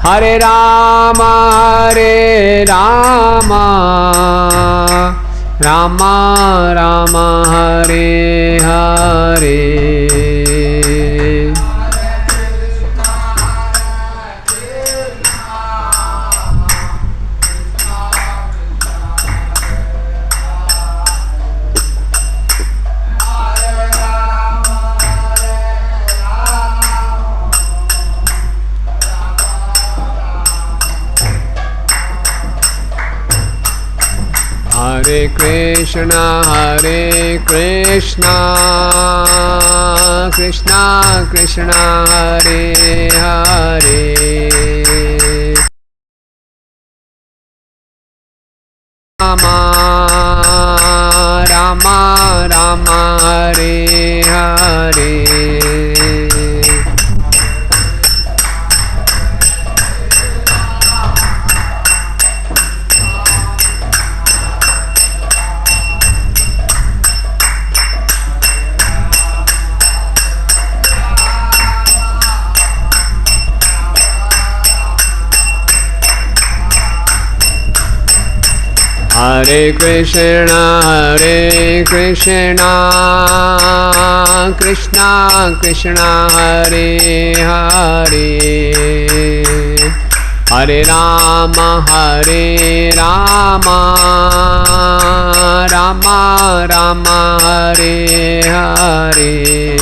Hare Rama, Rama Rama, Hare Hare. Hare Krishna, Krishna Krishna, Hare Hare. Rama Rama, Rama Hare Hare. Hare Krishna, Krishna Krishna, Hare Hare. Hare Rama, Rama Rama, Hare Hare.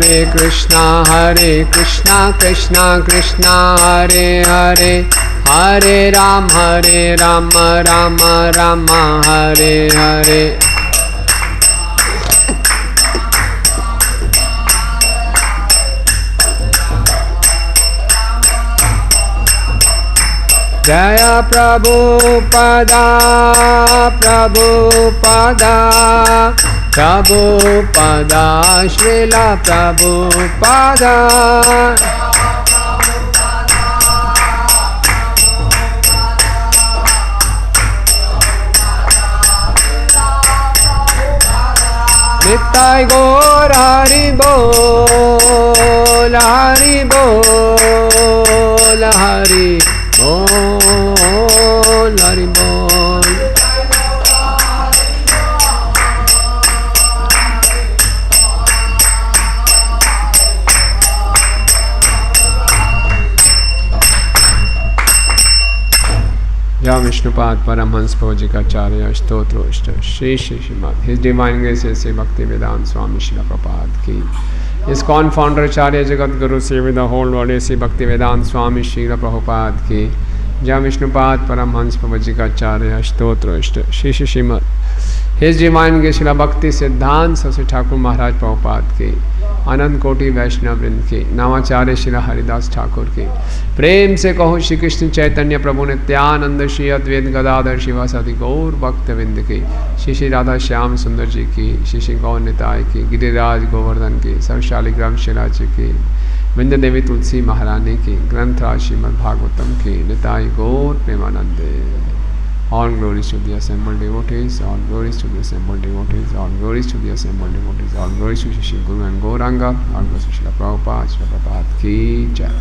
Hare Krishna, Krishna Krishna, Hare Hare. Hare Rama, Rama Rama, Hare Hare. Jaya Prabhupada, Prabhupada, Srila Prabhupada. Nittai Gaur Hari Bol, Hari Bol, Hari Bol, Hari Bol. Jai Vishnupad Paramhans Pujikacharya Stotroshta Shri Shri Srimad His Divine Grace Sri Bhaktivedanta Swami Srila Prabhupada ki. ISKCON founder Acharya Jagat Guru Seva the whole world Sri Bhaktivedanta Swami Srila Prabhupada ki. Jai Vishnupad Paramhans Pujikacharya Stotroshta Shri Shri Srimad His Divine Grace Srila Bhakti Siddhanta Saraswati Thakur Maharaj Prabhupada ki. अनंत कोटि वैष्णव वृंद की नामाचार्य श्री हरिदास ठाकुर की प्रेम से कहो श्री कृष्ण चैतन्य प्रभु नित्यानंद श्री अद्वैत गदाधर शिवासादि गौर भक्त विंद की श्री श्री राधा श्याम सुंदर जी की श्री श्री गौर निताय की गिरिराज गोवर्धन की सर्वशालिग्राम शिला जी की विंध्य देवी तुलसी महारानी की ग्रंथराज श्रीमद् भागवतम की निताय गौर प्रेमानंदे. All glories to the assembled devotees, all glories to the assembled devotees, all glories to the assembled devotees, all glories to Shri Guru and Gauranga, all glories to Srila Prabhupada, Srila Prabhupada ki jai.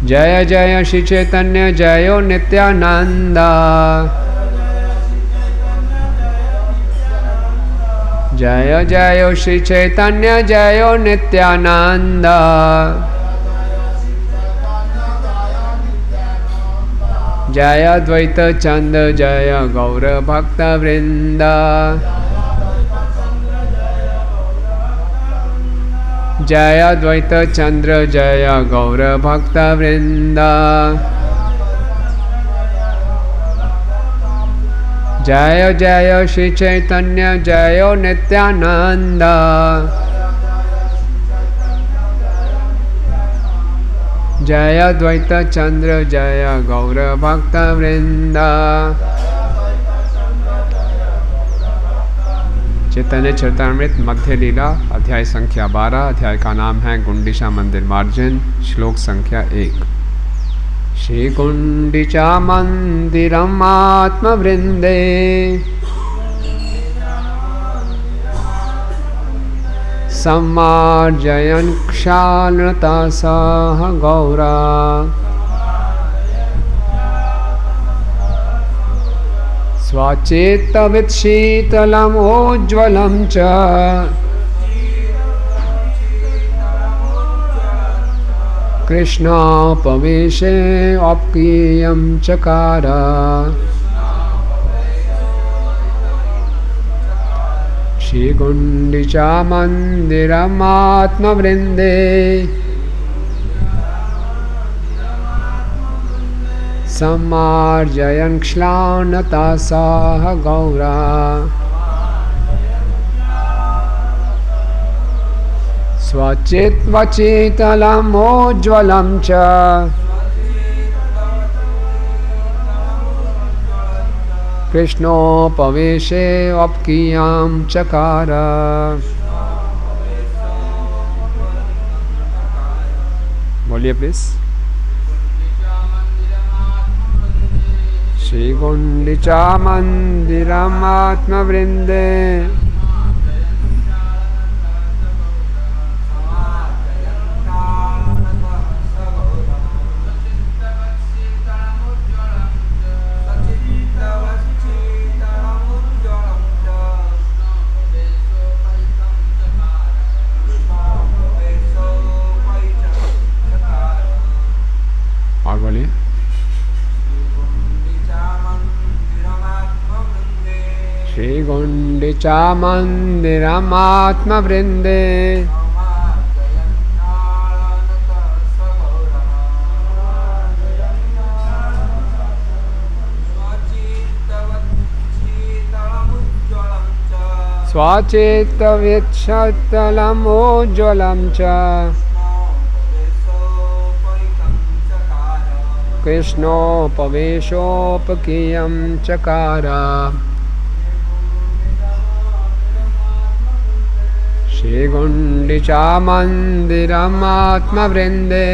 Jaya Jaya Shri Chaitanya Jayo Nityananda. Jaya Jaya Shri Chaitanya Jayo Nityananda. Jaya Dvaita Chanda Jaya Gaura Bhakta Vrinda. Jaya Dvaita Chandra Jaya Gaura Bhakta Vrinda. Jaya Jaya Shri Chaitanya Jaya Nityananda. Jaya Dvaita Chandra Jaya Gaura Bhakta Vrinda. चैतन्य चरितामृत मध्य लीला अध्याय संख्या 12। अध्याय का नाम है गुंडीचा मंदिर मार्जन। श्लोक संख्या 1। श्री गुंडीचा मंदिरम आत्मवृंदे सम्मार्जयन् क्षालनता सह गौरा स्वचेतवित् शीतलम् उज्ज्वलं च कृष्णोपवेशे औपकीयं चकार। श्रीगुंडीचा मंदिरम् आत्मवृंदे सम्मार्जयन् क्ष्लानता सह गौरा स्वचित्वचेतलम् उज्ज्वलं च कृष्णोपवेशे औपकीयं चकार। बोलिए प्लीज। श्री गुंडीचा मंदिरम् आत्मवृंदे और बोलिए। श्री गुंडीचा मंदिरम् आत्मवृंदे स्वचेतवित् शीतलम् उज्ज्वलं च कृष्णोपवेशोपकीयं चकार। श्री गुंडीचा मंदिरम् आत्मवृंदे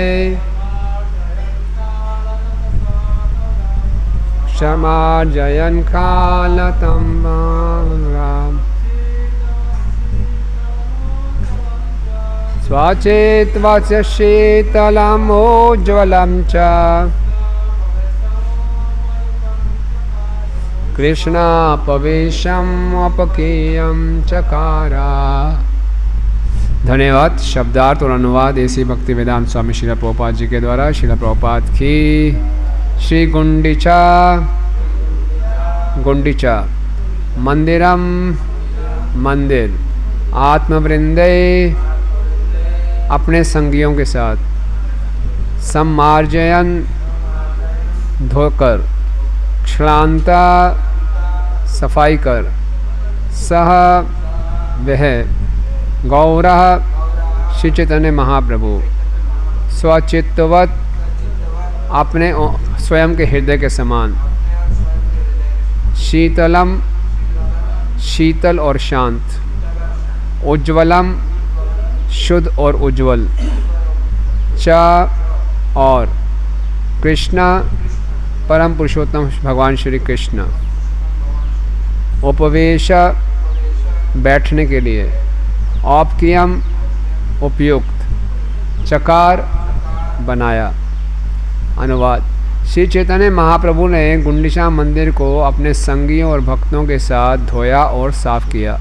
समार्जयन् कालतं स्वचेतवत् शीतलम् उज्ज्वलं च कृष्णापवेशम् औपकीयं चकार। धन्यवाद। शब्दार्थ और अनुवाद ऐसी भक्ति वेदांत स्वामी श्रील प्रभुपाद जी के द्वारा। श्रील प्रभुपाद की। श्री गुंडीचा मंदिरम मंदिर आत्मवृंदे अपने संगियों के साथ सम्मार्जयन धोकर क्षालनता सफाई कर सह वह गौरा श्री चैतन्य महाप्रभु स्वचित्तवत अपने स्वयं के हृदय के समान शीतलम शीतल और शांत उज्ज्वलम शुद्ध और उज्ज्वल च और कृष्ण परम पुरुषोत्तम भगवान श्री कृष्ण उपवेश बैठने के लिए औपकीयम उपयुक्त चकार बनाया। अनुवाद। श्री चैतन्य महाप्रभु ने गुंडीचा मंदिर को अपने संगियों और भक्तों के साथ धोया और साफ किया।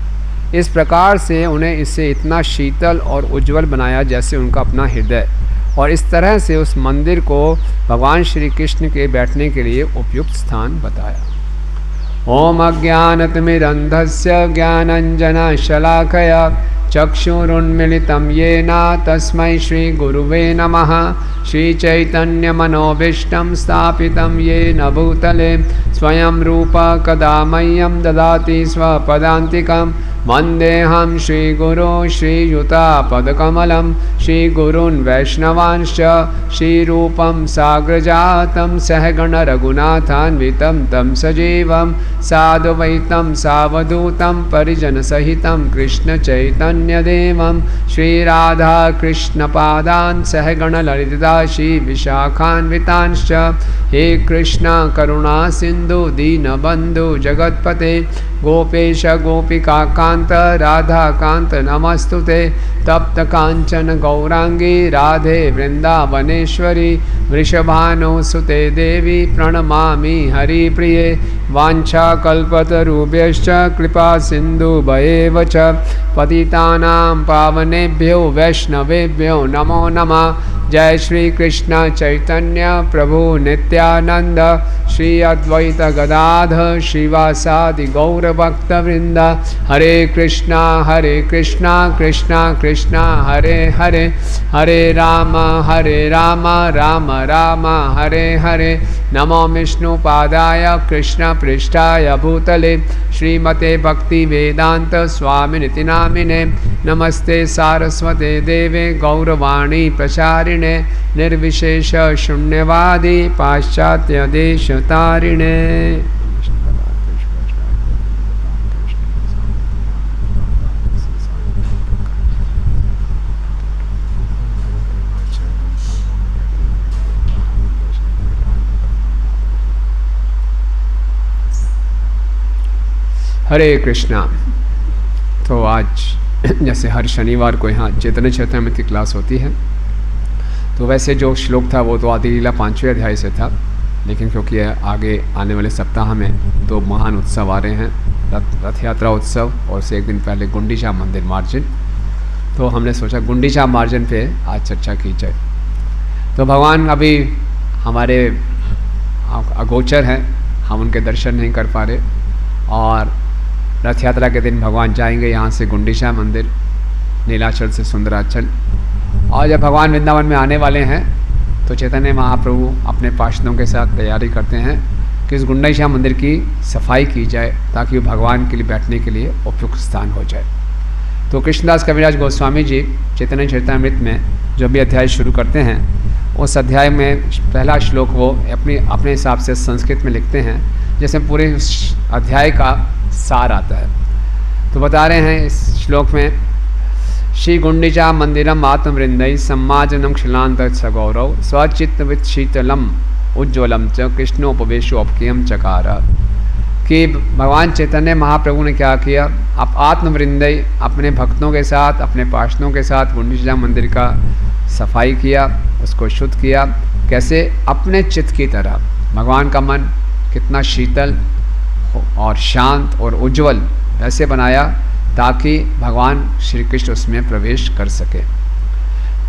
इस प्रकार से उन्हें इससे इतना शीतल और उज्ज्वल बनाया जैसे उनका अपना हृदय, और इस तरह से उस मंदिर को भगवान श्री कृष्ण के बैठने के लिए उपयुक्त स्थान बताया। ओम अज्ञानतिमिरन्धस्य ज्ञानाञ्जनशलाकया चक्षुरुन्मीलितं येन तस्मै श्री गुरुवे नमः। श्री चैतन्य मनोभीष्टं स्थापितं येन भूतले स्वयं रूप कदा मह्यं ददाति स्वपदान्तिकं वन्देऽहं श्रीगुरो श्रीयुतापदकमलं श्रीगुरून् वैष्णवांश्च श्रीरूपं साग्रजातं सहगणरघुनाथान्वितं तं सजीवं साद्वैतं सावधूतं परिजनसहितं कृष्णचैतन्यदेवं श्रीराधाकृष्णपादान् सहगणललिता श्रीविशाखान्वितांश्च हे कृष्ण करुणा सिन्धु दीनबन्धु जगत्पते गोपेश गोपिकान्त राधाकान्त नमस्तुते तप्त कांचन गौरांगी राधे वृंदावनेश्वरी वृषभानुसुते देवी प्रणमामि हरिप्रिये वाञ्छाकल्पतरुभ्यश्च कृपा सिन्धुभयेव च पतितानां पावनेभ्यो वैष्णवेभ्यो नमो नमः। जय श्री कृष्ण चैतन्य प्रभु नित्यानंद श्री अद्वैत गदाधर श्रीवासादि गौरभक्तवृंद हरे कृष्णा कृष्णा कृष्णा हरे हरे हरे राम राम राम हरे हरे। नमो विष्णुपादाय कृष्ण पृष्ठाय भूतले श्रीमते भक्ति वेदांत स्वामिनिति नामिने नमस्ते सारस्वते देवे गौरवाणी प्रचारिणे निर्विशेष शून्यवादी पाश्चात्य देश तारिणे। हरे कृष्णा। तो आज जैसे हर शनिवार को यहाँ चैतन्य चरितामृत की क्लास होती है, तो वैसे जो श्लोक था वो तो आदि लीला 5वें अध्याय से था, लेकिन क्योंकि आगे आने वाले सप्ताह में तो महान उत्सव आ रहे हैं, रथ यात्रा उत्सव और से एक दिन पहले गुंडीचा मंदिर मार्जन, तो हमने सोचा गुंडीचा मार्जन पे आज चर्चा की जाए। तो भगवान अभी हमारे अगोचर हैं, हम उनके दर्शन नहीं कर पा रहे, और रथ यात्रा के दिन भगवान जाएंगे यहाँ से गुंडीचा मंदिर, नीलाचल से सुंदराचल, और जब भगवान वृंदावन में आने वाले हैं तो चैतन्य महाप्रभु अपने पार्षदों के साथ तैयारी करते हैं कि इस गुंडीचा मंदिर की सफाई की जाए ताकि वो भगवान के लिए बैठने के लिए उपयुक्त स्थान हो जाए। तो कृष्णदास कविराज गोस्वामी जी चैतन्य चरितामृत में जो भी अध्याय शुरू करते हैं, उस अध्याय में पहला श्लोक वो अपने हिसाब से संस्कृत में लिखते हैं, जैसे पूरे अध्याय का सार आता है। तो बता रहे हैं इस श्लोक में, श्री गुंडीचा मंदिरम आत्मवृंदई सम्माजनम क्षिलांत सगौरव स्वचित्तवित शीतलम उज्ज्वलम च कृष्णोपवेशोपकियम चकार, कि भगवान चैतन्य महाप्रभु ने क्या किया, आप आत्मवृंदई अपने भक्तों के साथ, अपने पार्षदों के साथ गुंडीचा मंदिर का सफाई किया, उसको शुद्ध किया। कैसे? अपने चित्त की तरह। भगवान का मन कितना शीतल और शांत और उज्जवल ऐसे बनाया ताकि भगवान श्री कृष्ण उसमें प्रवेश कर सके।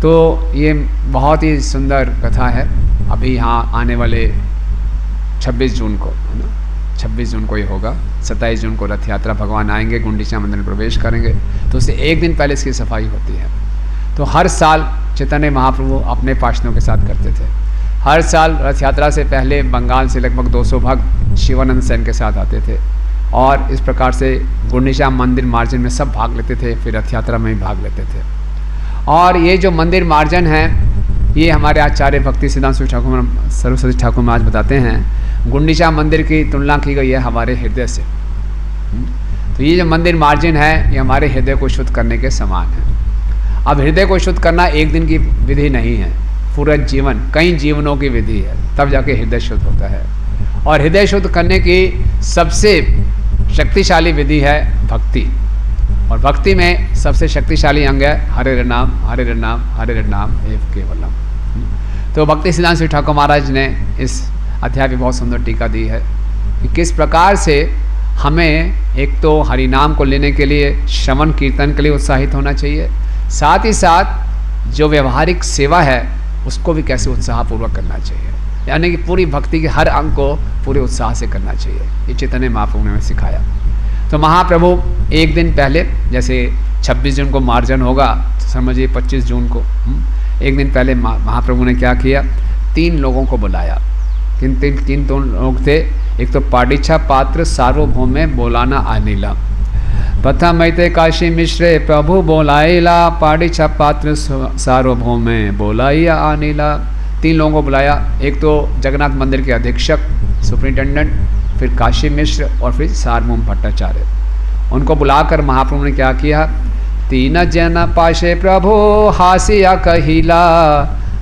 तो ये बहुत ही सुंदर कथा है। अभी यहाँ आने वाले 26 जून को, है ना, 26 जून को ये होगा। 27 जून को रथ यात्रा भगवान आएंगे, गुंडीचा मंदिर में प्रवेश करेंगे, तो उससे एक दिन पहले इसकी सफाई होती है। तो हर साल चैतन्य महाप्रभु अपने पार्षदों के साथ करते थे। हर साल रथ यात्रा से पहले बंगाल से लगभग 200 भक्त शिवानंद सेन के साथ आते थे, और इस प्रकार से गुंडीचा मंदिर मार्जन में सब भाग लेते थे, फिर रथ यात्रा में भी भाग लेते थे। और ये जो मंदिर मार्जन है, ये हमारे आचार्य भक्ति सिद्धांत ठाकुर सरस्वती ठाकुर महाराज बताते हैं, गुंडीचा मंदिर की तुलना की गई है हमारे हृदय से। तो ये जो मंदिर मार्जन है, ये हमारे हृदय को शुद्ध करने के समान है। अब हृदय को शुद्ध करना एक दिन की विधि नहीं है, पूरा जीवन, कई जीवनों की विधि है, तब जाके हृदय शुद्ध होता है। और हृदय शुद्ध करने की सबसे शक्तिशाली विधि है भक्ति, और भक्ति में सबसे शक्तिशाली अंग है हरे नाम हरे नाम हरे नाम एव केवलम। तो भक्ति सिद्धांत श्री ठाकुर महाराज ने इस अध्याय में बहुत सुंदर टीका दी है कि किस प्रकार से हमें एक तो हरि नाम को लेने के लिए, श्रवण कीर्तन के लिए उत्साहित होना चाहिए, साथ ही साथ जो व्यवहारिक सेवा है उसको भी कैसे उत्साहपूर्वक करना चाहिए, यानी कि पूरी भक्ति के हर अंग को पूरे उत्साह से करना चाहिए। ये चैतन्य महाप्रभु ने हमें सिखाया। तो महाप्रभु एक दिन पहले, जैसे 26 जून को मार्जन होगा, तो समझिए 25 जून को एक दिन पहले महाप्रभु ने क्या किया, 3 लोगों को बुलाया। तीन लोग थे। एक तो पाडिछा पात्र सार्वभौम में बोलाना अनिला। प्रथम ऐते काशी मिश्रे प्रभु बोलाइला, पाड़ी छप पात्र सार्वभौम में बोलाइया आनीला। 3 लोगों को बुलाया, एक तो जगन्नाथ मंदिर के अधीक्षक सुपरिटेंडेंट, फिर काशी मिश्र और फिर सार्वभौम भट्टाचार्य। उनको बुलाकर महाप्रभु ने क्या किया, 3 जन पाशे प्रभु हासिया कहिला,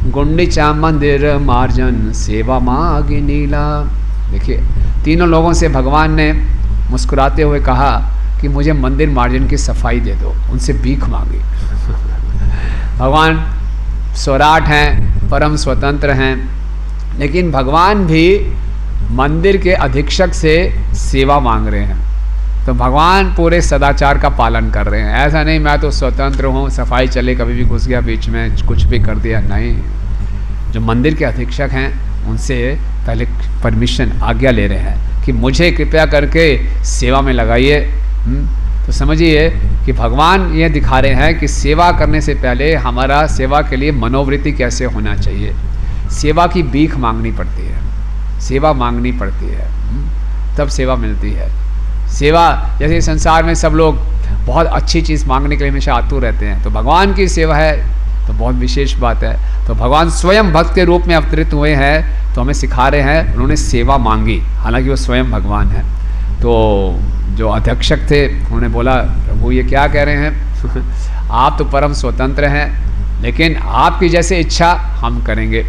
गुंडीचा मंदिर मार्जन सेवा मागी नीला। देखिए, तीनों लोगों से भगवान ने मुस्कुराते हुए कहा कि मुझे मंदिर मार्जन की सफाई दे दो, उनसे भीख मांगी। भगवान स्वराट हैं, परम स्वतंत्र हैं, लेकिन भगवान भी मंदिर के अधीक्षक से सेवा मांग रहे हैं। तो भगवान पूरे सदाचार का पालन कर रहे हैं। ऐसा नहीं मैं तो स्वतंत्र हूँ, सफाई चले कभी भी घुस गया बीच में, कुछ भी कर दिया, नहीं। जो मंदिर के अधीक्षक हैं उनसे पहले परमिशन, आज्ञा ले रहे हैं कि मुझे कृपया करके सेवा में लगाइए। तो समझिए कि भगवान ये दिखा रहे हैं कि सेवा करने से पहले हमारा सेवा के लिए मनोवृत्ति कैसे होना चाहिए। सेवा की भीख मांगनी पड़ती है, सेवा मांगनी पड़ती है, तब सेवा मिलती है। सेवा, जैसे संसार में सब लोग बहुत अच्छी चीज़ मांगने के लिए हमेशा आतुर रहते हैं, तो भगवान की सेवा है तो बहुत विशेष बात है। तो भगवान स्वयं भक्त के रूप में अवतरित हुए हैं, तो हमें सिखा रहे हैं, उन्होंने सेवा मांगी, हालांकि वो स्वयं भगवान है। तो जो अध्यक्षक थे उन्होंने बोला, वो ये क्या कह रहे हैं आप तो परम स्वतंत्र हैं, लेकिन आपकी जैसे इच्छा हम करेंगे।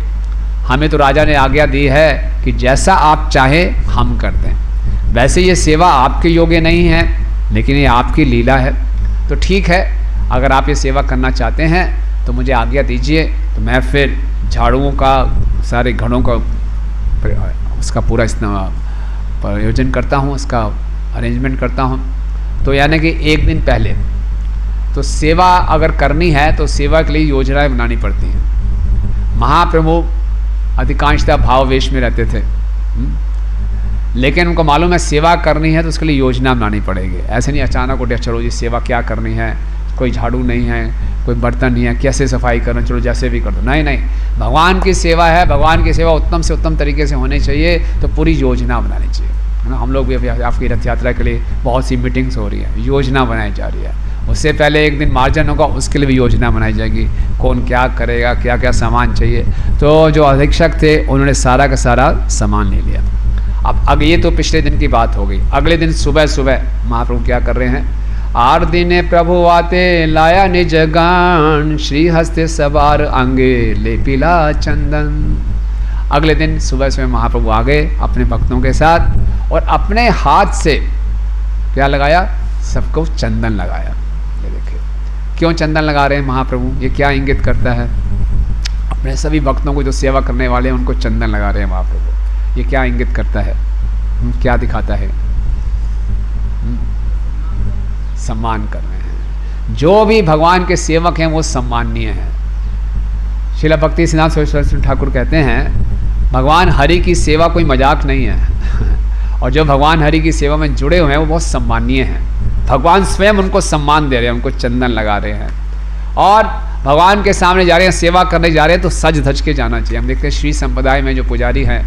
हमें तो राजा ने आज्ञा दी है कि जैसा आप चाहें हम करते हैं। वैसे ये सेवा आपके योग्य नहीं है, लेकिन ये आपकी लीला है। तो ठीक है, अगर आप ये सेवा करना चाहते हैं तो मुझे आज्ञा दीजिए, तो मैं फिर झाड़ुओं का, सारे घड़ों का उसका पूरा प्रयोजन करता हूँ, उसका अरेंजमेंट करता हूँ। तो यानी कि एक दिन पहले तो सेवा अगर करनी है तो सेवा के लिए योजनाएं बनानी पड़ती हैं। महाप्रभु अधिकांशतः भाववेश में रहते थे, लेकिन उनको मालूम है सेवा करनी है तो उसके लिए योजना बनानी पड़ेगी। ऐसे नहीं अचानक उठे चलो जी सेवा क्या करनी है, कोई झाड़ू नहीं है, कोई बर्तन नहीं है, कैसे सफाई करना, चलो जैसे भी कर दो। नहीं नहीं, भगवान की सेवा है, भगवान की सेवा उत्तम से उत्तम तरीके से होनी चाहिए, तो पूरी योजना बनानी चाहिए, है ना। हम लोग भी अभी आपकी रथ यात्रा के लिए बहुत सी मीटिंग्स हो रही है, योजना बनाई जा रही है। उससे पहले एक दिन मार्जन होगा, उसके लिए भी योजना बनाई जाएगी, कौन क्या करेगा, क्या क्या सामान चाहिए। तो जो अधीक्षक थे उन्होंने सारा का सारा सामान ले लिया। अब ये तो पिछले दिन की बात हो गई। अगले दिन सुबह सुबह महाप्रभु क्या कर रहे हैं, 8 दिन प्रभु आते लाया निज गान, श्री हस्ते सवार अंगे ले पिला चंदन। अगले दिन सुबह सुबह महाप्रभु आ गए अपने भक्तों के साथ और अपने हाथ से क्या लगाया, सबको चंदन लगाया। ये देखिए क्यों चंदन लगा रहे हैं महाप्रभु, ये क्या इंगित करता है। अपने सभी भक्तों को जो सेवा करने वाले हैं उनको चंदन लगा रहे हैं महाप्रभु, ये क्या इंगित करता है, क्या दिखाता है, सम्मान कर रहे हैं। जो भी भगवान के सेवक हैं वो सम्माननीय हैं। श्रील भक्ति सिद्धांत सरस्वती ठाकुर कहते हैं भगवान हरि की सेवा कोई मजाक नहीं है और जो भगवान हरि की सेवा में जुड़े हुए हैं वो बहुत सम्माननीय हैं। भगवान स्वयं उनको सम्मान दे रहे हैं, उनको चंदन लगा रहे हैं और भगवान के सामने जा रहे हैं, सेवा करने जा रहे हैं, तो सज धज के जाना चाहिए। हम देखते हैं श्री संप्रदाय में जो पुजारी हैं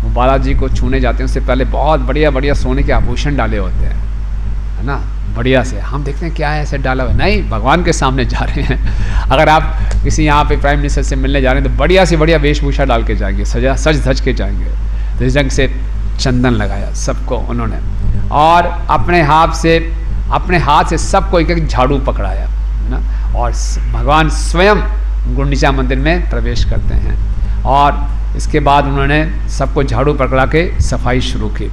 वो बालाजी को छूने जाते हैं, उससे पहले बहुत बढ़िया बढ़िया सोने के आभूषण डाले होते हैं, है ना, बढ़िया से। हम देखते हैं क्या है ऐसे डाला हुआ, नहीं, भगवान के सामने जा रहे हैं। अगर आप किसी यहाँ पे प्राइम मिनिस्टर से मिलने जा रहे हैं तो बढ़िया से बढ़िया वेशभूषा डाल के जाएंगे, सज धज के जाएंगे। तो इस ढंग से चंदन लगाया सबको उन्होंने और अपने हाथ से सबको एक एक झाड़ू पकड़ाया, है ना। और भगवान स्वयं गुंडीचा मंदिर में प्रवेश करते हैं और इसके बाद उन्होंने सबको झाड़ू पकड़ा के सफाई शुरू की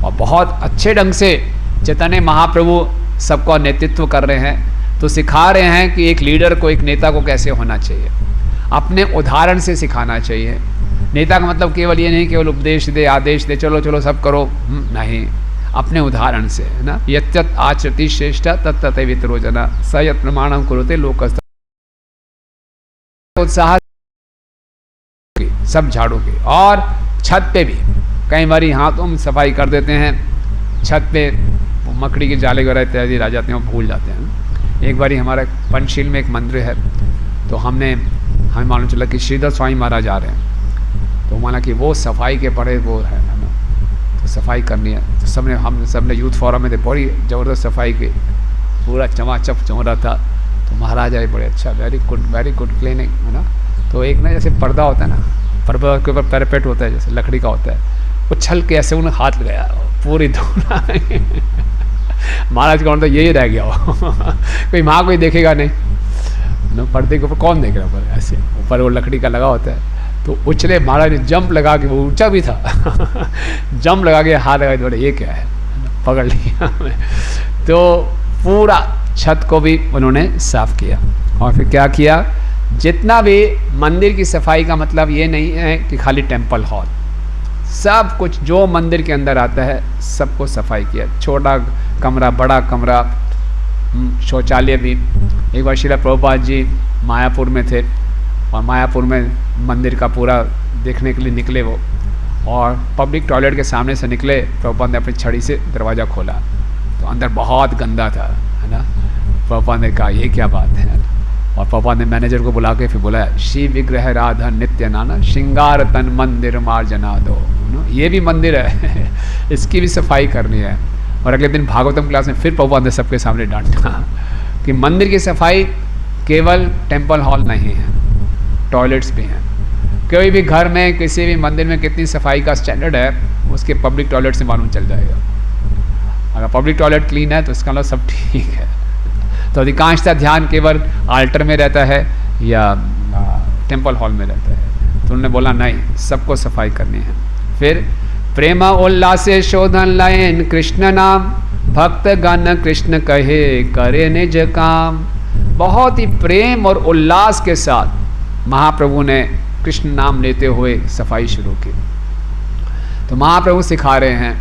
और बहुत अच्छे ढंग से चैतन्य महाप्रभु सबका नेतृत्व कर रहे हैं। तो सिखा रहे हैं कि एक लीडर को, एक नेता को कैसे होना चाहिए, अपने उदाहरण से सिखाना चाहिए। नेता का मतलब केवल ये नहीं केवल उपदेश दे, आदेश दे, चलो चलो सब करो, नहीं, अपने उदाहरण से, है ना। यत् आचरति श्रेष्ठ तत्तत वितरो जना स यत् प्रमाणम कुरुते लोकस्त। उत्साह सब झाड़ू के और छत पे भी कई बार हाथों में सफाई कर देते हैं, छत पे मकड़ी के जाले वगैरह इत्यादि रह जाते हैं, वो भूल जाते हैं। एक बार हमारा पंचशील में एक मंदिर है, तो हमें मालूम चला कि श्रीधर स्वामी महाराज आ रहे हैं, तो माना कि वो सफाई के बड़े वो है ना, तो सफाई करनी है। तो हम सबने यूथ फोरम में थे, बड़ी ज़बरदस्त सफाई की, पूरा चमाचप चमरा था। तो महाराजा भी बड़े अच्छा, वेरी गुड क्लीनिंग, है ना। तो एक ना जैसे पर्दा होता है ना, पर्दा के ऊपर पैरापेट होता है जैसे लकड़ी का होता है, वो छल के ऐसे उन्हें हाथ लगाया, पूरी धूल महाराज का तो यही रह गया हो कोई वहाँ कोई देखेगा नहीं ना, पर्दे के ऊपर कौन देख रहा है, ऐसे ऊपर वो लकड़ी का लगा होता है। तो उछले महाराज ने जंप लगा के, वो ऊंचा भी था जंप लगा के हाथ लगा, बोले ये क्या है, पकड़ लिया तो पूरा छत को भी उन्होंने साफ किया। और फिर क्या किया, जितना भी मंदिर की सफाई का मतलब ये नहीं है कि खाली टेम्पल हॉल, सब कुछ जो मंदिर के अंदर आता है सबको सफाई किया, छोटा कमरा बड़ा कमरा, शौचालय भी। एक बार श्रील प्रभुपाद जी मायापुर में थे और मायापुर में मंदिर का पूरा देखने के लिए निकले वो, और पब्लिक टॉयलेट के सामने से निकले, प्रभुपाद ने अपनी छड़ी से दरवाज़ा खोला तो अंदर बहुत गंदा था, है ना। प्रभुपाद ने कहा ये क्या बात है, और प्रभुपाद ने मैनेजर को बुला के फिर बोला, शिव विग्रह राधा नित्य नाना श्रृंगार तन मंदिर मार्जना दो, ये भी मंदिर है इसकी भी सफाई करनी है। और अगले दिन भागवतम क्लास में फिर प्रभुपाद ने सबके सामने डांटा कि मंदिर की सफाई केवल टेम्पल हॉल नहीं है, टॉयलेट्स भी हैं। कोई भी घर में किसी भी मंदिर में कितनी सफाई का स्टैंडर्ड है उसके पब्लिक टॉयलेट से मालूम चल जाएगा। अगर पब्लिक टॉयलेट क्लीन है तो इसका मतलब सब ठीक है। तो अधिकांशतः ध्यान केवल आल्टर में रहता है या टेम्पल हॉल में रहता है। तो उन्होंने बोला नहीं, सबको सफाई करनी है। फिर प्रेम उल्लासे शोधन लयन कृष्ण नाम, भक्त गण कृष्ण कहे करे निज काम। बहुत ही प्रेम और उल्लास के साथ महाप्रभु ने कृष्ण नाम लेते हुए सफाई शुरू की। तो महाप्रभु सिखा रहे हैं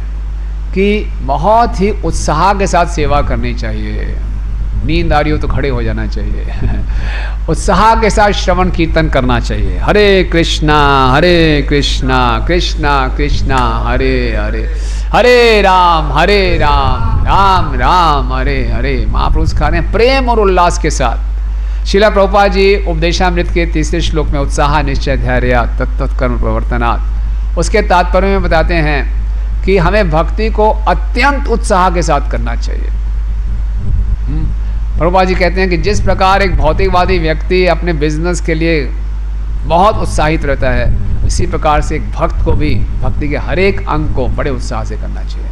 कि बहुत ही उत्साह के साथ सेवा करनी चाहिए। नींद आ रही हो तो खड़े हो जाना चाहिए उत्साह के साथ श्रवण कीर्तन करना चाहिए। हरे कृष्णा कृष्णा कृष्णा हरे हरे, हरे राम राम राम हरे हरे। महाप्रभु सिखा रहे हैं प्रेम और उल्लास के साथ। श्रील प्रभुपाद जी उपदेशामृत के 3 श्लोक में उत्साह निश्चय धैर्य तत्तत्कर्म प्रवर्तनात्, उसके तात्पर्य में बताते हैं कि हमें भक्ति को अत्यंत उत्साह के साथ करना चाहिए। प्रभुपाद जी कहते हैं कि जिस प्रकार एक भौतिकवादी व्यक्ति अपने बिजनेस के लिए बहुत उत्साहित रहता है, इसी प्रकार से एक भक्त को भी भक्ति के हर एक अंग को बड़े उत्साह से करना चाहिए।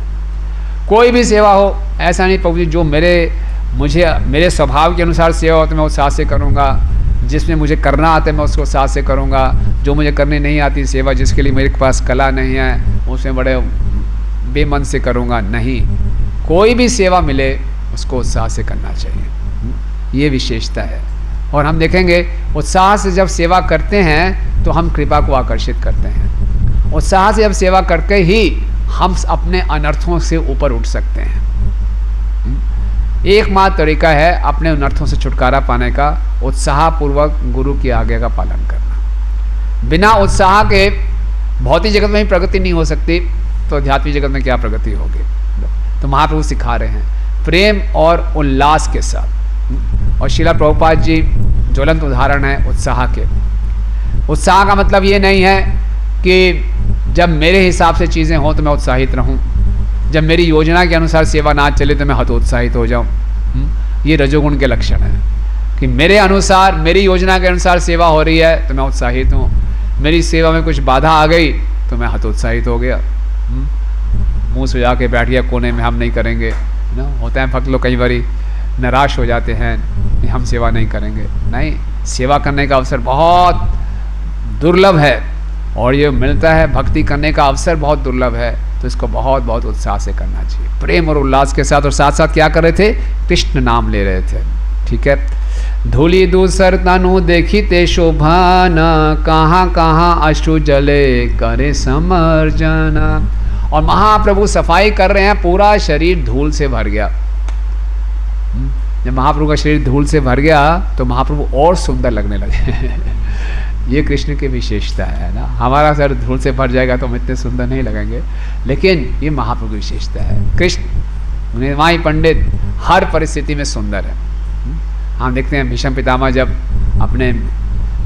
कोई भी सेवा हो, ऐसा नहीं प्रभु जी जो मेरे स्वभाव के अनुसार सेवा हो तो मैं उत्साह से करूँगा, जिसमें मुझे करना आता है मैं उसको उत्साह से करूँगा, जो मुझे करनी नहीं आती सेवा जिसके लिए मेरे पास कला नहीं है उसमें बड़े बेमन से करूँगा। नहीं, कोई भी सेवा मिले उसको उत्साह से करना चाहिए, ये विशेषता है। और हम देखेंगे उत्साह से जब सेवा करते हैं तो हम कृपा को आकर्षित करते हैं। उत्साह से जब सेवा करके ही हम अपने अनर्थों से ऊपर उठ सकते हैं। एकमात्र तरीका है अपने अनर्थों से छुटकारा पाने का, उत्साहपूर्वक गुरु की आज्ञा का पालन करना। बिना उत्साह के भौतिक जगत में ही प्रगति नहीं हो सकती, तो आध्यात्मिक जगत में क्या प्रगति होगी। तो महाप्रभु सिखा रहे हैं प्रेम और उल्लास के साथ। और श्रील प्रभुपाद जी ज्वलंत उदाहरण है उत्साह के। उत्साह का मतलब ये नहीं है कि जब मेरे हिसाब से चीज़ें हों तो मैं उत्साहित रहूं, जब मेरी योजना के अनुसार सेवा ना चले तो मैं हतोत्साहित हो जाऊं। ये रजोगुण के लक्षण है कि मेरे अनुसार, मेरी योजना के अनुसार सेवा हो रही है तो मैं उत्साहित हूँ, मेरी सेवा में कुछ बाधा आ गई तो मैं हतोत्साहित हो गया, मुँह सुझा के बैठ गया कोने में, हम नहीं करेंगे ना। होता है भक्त लोग कई बार निराश हो जाते हैं कि हम सेवा नहीं करेंगे। नहीं, सेवा करने का अवसर बहुत दुर्लभ है और ये मिलता है, भक्ति करने का अवसर बहुत दुर्लभ है, तो इसको बहुत बहुत उत्साह से करना चाहिए, प्रेम और उल्लास के साथ। और साथ साथ क्या कर रहे थे, कृष्ण नाम ले रहे थे। ठीक है। धूलि दूसर तनु देखी ते शोभाना, कहाँ कहाँ अश्रु जले करे समर्जना। और महाप्रभु सफाई कर रहे हैं, पूरा शरीर धूल से भर गया। जब महाप्रभु का शरीर धूल से भर गया तो महाप्रभु और सुंदर लगने लगे ये कृष्ण की विशेषता है ना। हमारा सर धूल से भर जाएगा तो हम इतने सुंदर नहीं लगेंगे, लेकिन ये महाप्रभु की विशेषता है। कृष्ण निर्वाणी पंडित हर परिस्थिति में सुंदर है। हम देखते हैं भीष्म पितामह जब अपने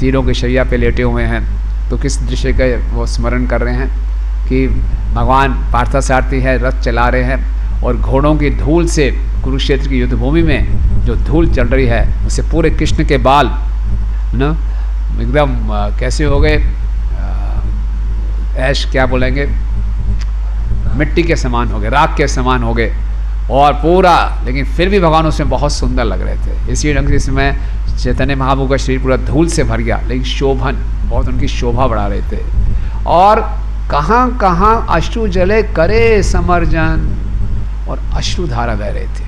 तीरों के शैया पे लेटे हुए हैं तो किस दृश्य का वो स्मरण कर रहे हैं कि भगवान पार्थसारथी है, रथ चला रहे हैं और घोड़ों की धूल से कुरुक्षेत्र की युद्धभूमि में जो धूल चल रही है उससे पूरे कृष्ण के बाल ना एकदम कैसे हो गए, ऐश क्या बोलेंगे, मिट्टी के समान हो गए, राख के समान हो गए और पूरा, लेकिन फिर भी भगवान उसमें बहुत सुंदर लग रहे थे। इसी ढंग से इसमें चैतन्य महाप्रभु का शरीर पूरा धूल से भर गया, लेकिन शोभन बहुत उनकी शोभा बढ़ा रहे थे। और कहाँ कहाँ अश्रु जले करे समर्जन, और अश्रु धारा बह रहे थे,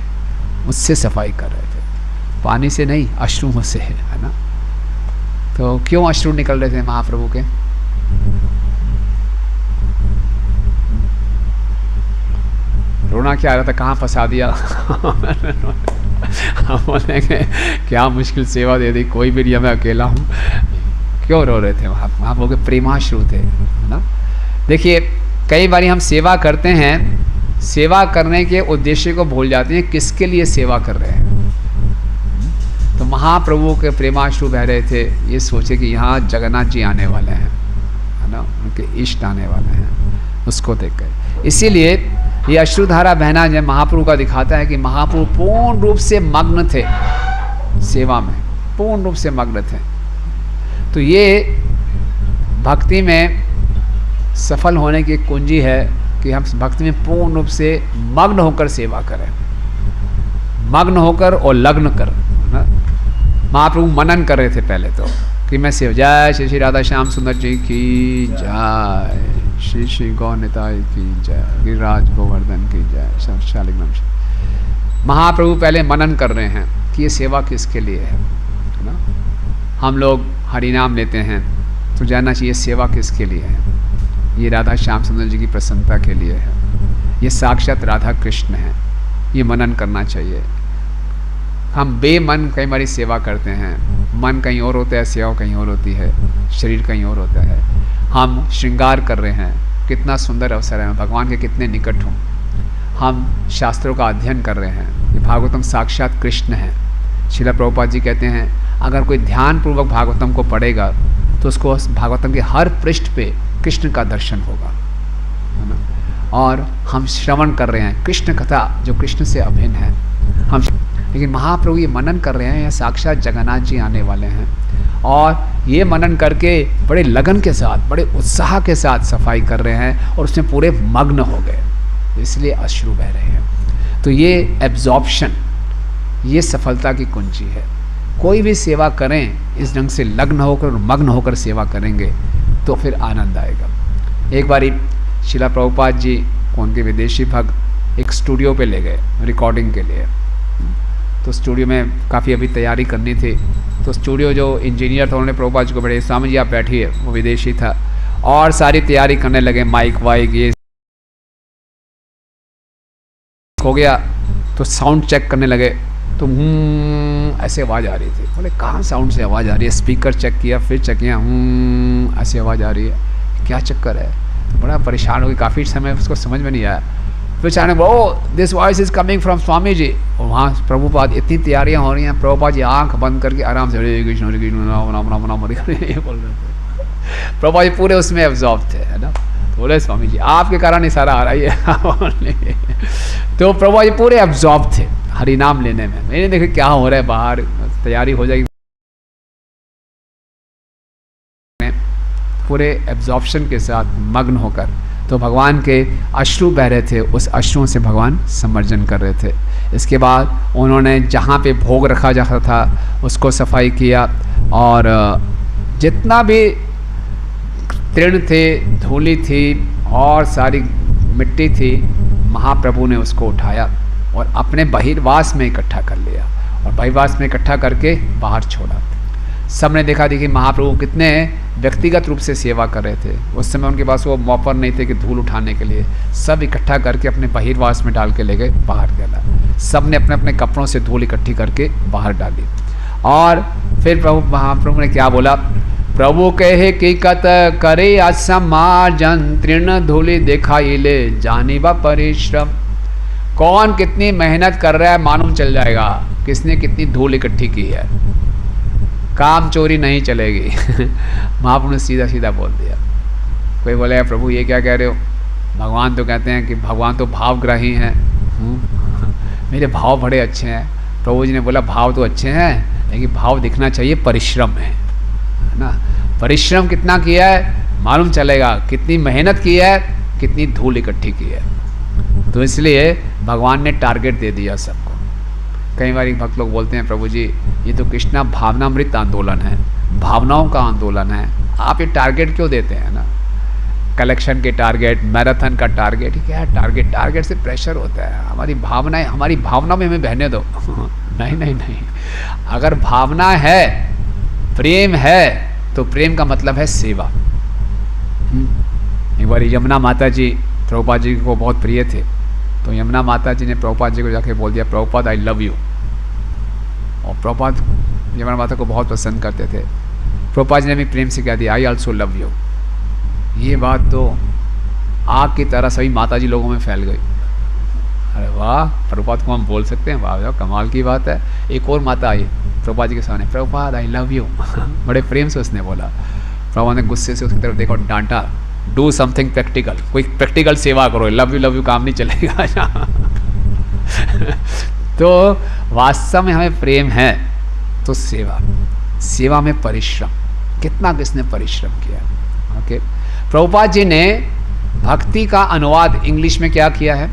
मुझसे सफाई कर रहे थे, पानी से नहीं अश्रुओं से, है ना। तो क्यों अश्रु निकल रहे थे महाप्रभु के? रोना क्या आ रहा था, कहाँ फंसा दिया हम बोलेंगे क्या मुश्किल सेवा दे दी, कोई भी नहीं, मैं अकेला हूँ। क्यों रो रहे थे? वहाँ वो प्रेमाश्रु थे, है ना। देखिए कई बार हम सेवा करते हैं, सेवा करने के उद्देश्य को भूल जाते हैं, किसके लिए सेवा कर रहे हैं। तो महाप्रभु के प्रेमाश्रु बह रहे थे, ये सोचे कि यहाँ जगन्नाथ जी आने वाले हैं, है ना, उनके इष्ट आने वाले हैं, उसको देख कर। इसीलिए ये अश्रुधारा बहना जब महाप्रभु का दिखाता है कि महाप्रभु पूर्ण रूप से मग्न थे सेवा में, पूर्ण रूप से मग्न थे। तो ये भक्ति में सफल होने की कुंजी है कि हम भक्ति में पूर्ण रूप से मग्न होकर सेवा करें, मग्न होकर और लग्न कर। महाप्रभु मनन कर रहे थे पहले तो कि मैं सेव, जय श्री श्री राधा श्याम सुंदर जी की जय, श्री श्री गौ निताई की जय, गिरिराज गोवर्धन की जय, शालिग्राम। महाप्रभु पहले मनन कर रहे हैं कि ये सेवा किसके लिए है ना। हम लोग हरिनाम लेते हैं तो जानना चाहिए सेवा किसके लिए है। ये राधा श्याम सुंदर जी की प्रसन्नता के लिए है, ये साक्षात राधा कृष्ण है, ये मनन करना चाहिए। हम बेमन कई बार सेवा करते हैं, मन कहीं और होता है, सेवा कहीं और होती है, शरीर कहीं और होता है। हम श्रृंगार कर रहे हैं, कितना सुंदर अवसर है, भगवान के कितने निकट हूँ। हम शास्त्रों का अध्ययन कर रहे हैं, ये भागवतम साक्षात कृष्ण है। श्रील प्रभुपाद जी कहते हैं अगर कोई ध्यानपूर्वक भागवतम को पढ़ेगा तो उसको भागवतम के हर पृष्ठ पे कृष्ण का दर्शन होगा, है ना। और हम श्रवण कर रहे हैं कृष्ण कथा जो कृष्ण से अभिन्न है हम, लेकिन महाप्रभु ये मनन कर रहे हैं, या साक्षात जगन्नाथ जी आने वाले हैं, और ये मनन करके बड़े लगन के साथ, बड़े उत्साह के साथ सफाई कर रहे हैं और उसमें पूरे मग्न हो गए, इसलिए अश्रु बह रहे हैं। तो ये एब्जॉर्प्शन, ये सफलता की कुंजी है। कोई भी सेवा करें इस ढंग से लग्न होकर और मग्न होकर सेवा करेंगे तो फिर आनंद आएगा। एक बारी श्रील प्रभुपाद जी को उनके विदेशी भक्त एक स्टूडियो पे ले गए रिकॉर्डिंग के लिए। तो स्टूडियो में काफ़ी अभी तैयारी करनी थी, तो स्टूडियो जो इंजीनियर था उन्होंने प्रभुपाद जी को बड़े, स्वामी जी आप बैठिए, वो विदेशी था, और सारी तैयारी करने लगे, माइक वाइक ये हो गया। तो साउंड चेक करने लगे तो ऐसे आवाज़ आ रही थी। बोले कहाँ साउंड से आवाज़ आ रही है? स्पीकर चेक किया, फिर चेक किया, ऐसे आवाज़ आ रही है, क्या चक्कर है? तो बड़ा परेशान हो गई, काफ़ी समय उसको समझ में नहीं आया। फिर अचानक oh this voice is coming from Swami ji, और वहाँ प्रभुपाद, इतनी तैयारियाँ हो रही हैं, प्रभुपाद जी आँख बंद करके आराम से हरे कृष्ण राम राम राम राम ये बोल रहे थे। प्रभुपाद जी पूरे उसमें एब्जॉर्ब थे, है ना। बोले स्वामी जी आपके कारण ही सारा आ रहा है तो प्रभुपाद जी पूरे एब्जॉर्ब थे हरि नाम लेने में। मैंने देखा क्या हो रहा है बाहर, तैयारी हो जाएगी, पूरे एब्जॉर्प्शन के साथ मग्न होकर। तो भगवान के अश्रु बह रहे थे, उस अश्रुओं से भगवान समर्जन कर रहे थे। इसके बाद उन्होंने जहाँ पे भोग रखा जाता था उसको सफाई किया, और जितना भी तृण थे, धूली थी और सारी मिट्टी थी, महाप्रभु ने उसको उठाया और अपने बहिर्वास में इकट्ठा कर लिया, और बहिर्वास में इकट्ठा करके बाहर छोड़ा। सबने देखा देखी महाप्रभु कितने व्यक्तिगत रूप से सेवा कर रहे थे। उस समय उनके पास वो मॉपर नहीं थे कि धूल उठाने के लिए, सब इकट्ठा करके अपने बहिर्वास में डाल के ले गए, बाहर डाला। सब ने अपने अपने कपड़ों से धूल इकट्ठी करके बाहर डाली। और फिर प्रभु महाप्रभु ने क्या बोला? प्रभु कहे कि कत करे असमार्जन, तृण धूलि दिखाई ले जानी बा परिश्रम। कौन कितनी मेहनत कर रहा है मालूम चल जाएगा, किसने कितनी धूल इकट्ठी की है। काम चोरी नहीं चलेगी महाप्रभु ने सीधा सीधा बोल दिया। कोई बोले प्रभु ये क्या कह रहे हो, भगवान तो कहते हैं कि भगवान तो भावग्राही हैं, मेरे भाव बड़े अच्छे हैं। प्रभु जी ने बोला भाव तो अच्छे हैं, लेकिन भाव दिखना चाहिए परिश्रम है ना। परिश्रम कितना किया है मालूम चलेगा, कितनी मेहनत की है, कितनी धूल इकट्ठी की है। तो इसलिए भगवान ने टारगेट दे दिया सबको। कई बार भक्त लोग बोलते हैं प्रभु जी ये तो कृष्णा भावनामृत आंदोलन है, भावनाओं का आंदोलन है, आप ये टारगेट क्यों देते हैं ना। कलेक्शन के टारगेट, मैराथन का टारगेट, क्या है टारगेट? टारगेट से प्रेशर होता है। हमारी भावनाएं, हमारी भावना में हमें बहने दो। नहीं नहीं नहीं, अगर भावना है, प्रेम है, तो प्रेम का मतलब है सेवा। एक बार यमुना माता जी प्रभुपाद जी को बहुत प्रिय थे, तो यमुना माता जी ने प्रभुपाद जी को जाके बोल दिया प्रभुपाद आई लव यू। और प्रभुपाद यमुना माता को बहुत पसंद करते थे। प्रभुपाद जी ने भी प्रेम से कह दिया आई ऑल्सो लव यू। ये बात तो आग की तरह सभी माता जी लोगों में फैल गई। अरे वाह, प्रभुपाद को हम बोल सकते हैं, वाह कमाल की बात है। एक और माता आई प्रभुपाद जी के सामने, प्रभुपाद आई लव यू। बड़े प्रेम से उसने बोला। प्रभुपाद ने गुस्से से उसकी तरफ देखा और डांटा, डू समथिंग प्रैक्टिकल, कोई प्रैक्टिकल सेवा करो, लव यू काम नहीं चलेगा। तो वास्तव में हमें प्रेम है तो सेवा, सेवा में परिश्रम, कितना किसने परिश्रम किया। ओके, प्रभुपाद जी ने भक्ति का अनुवाद इंग्लिश में क्या किया है?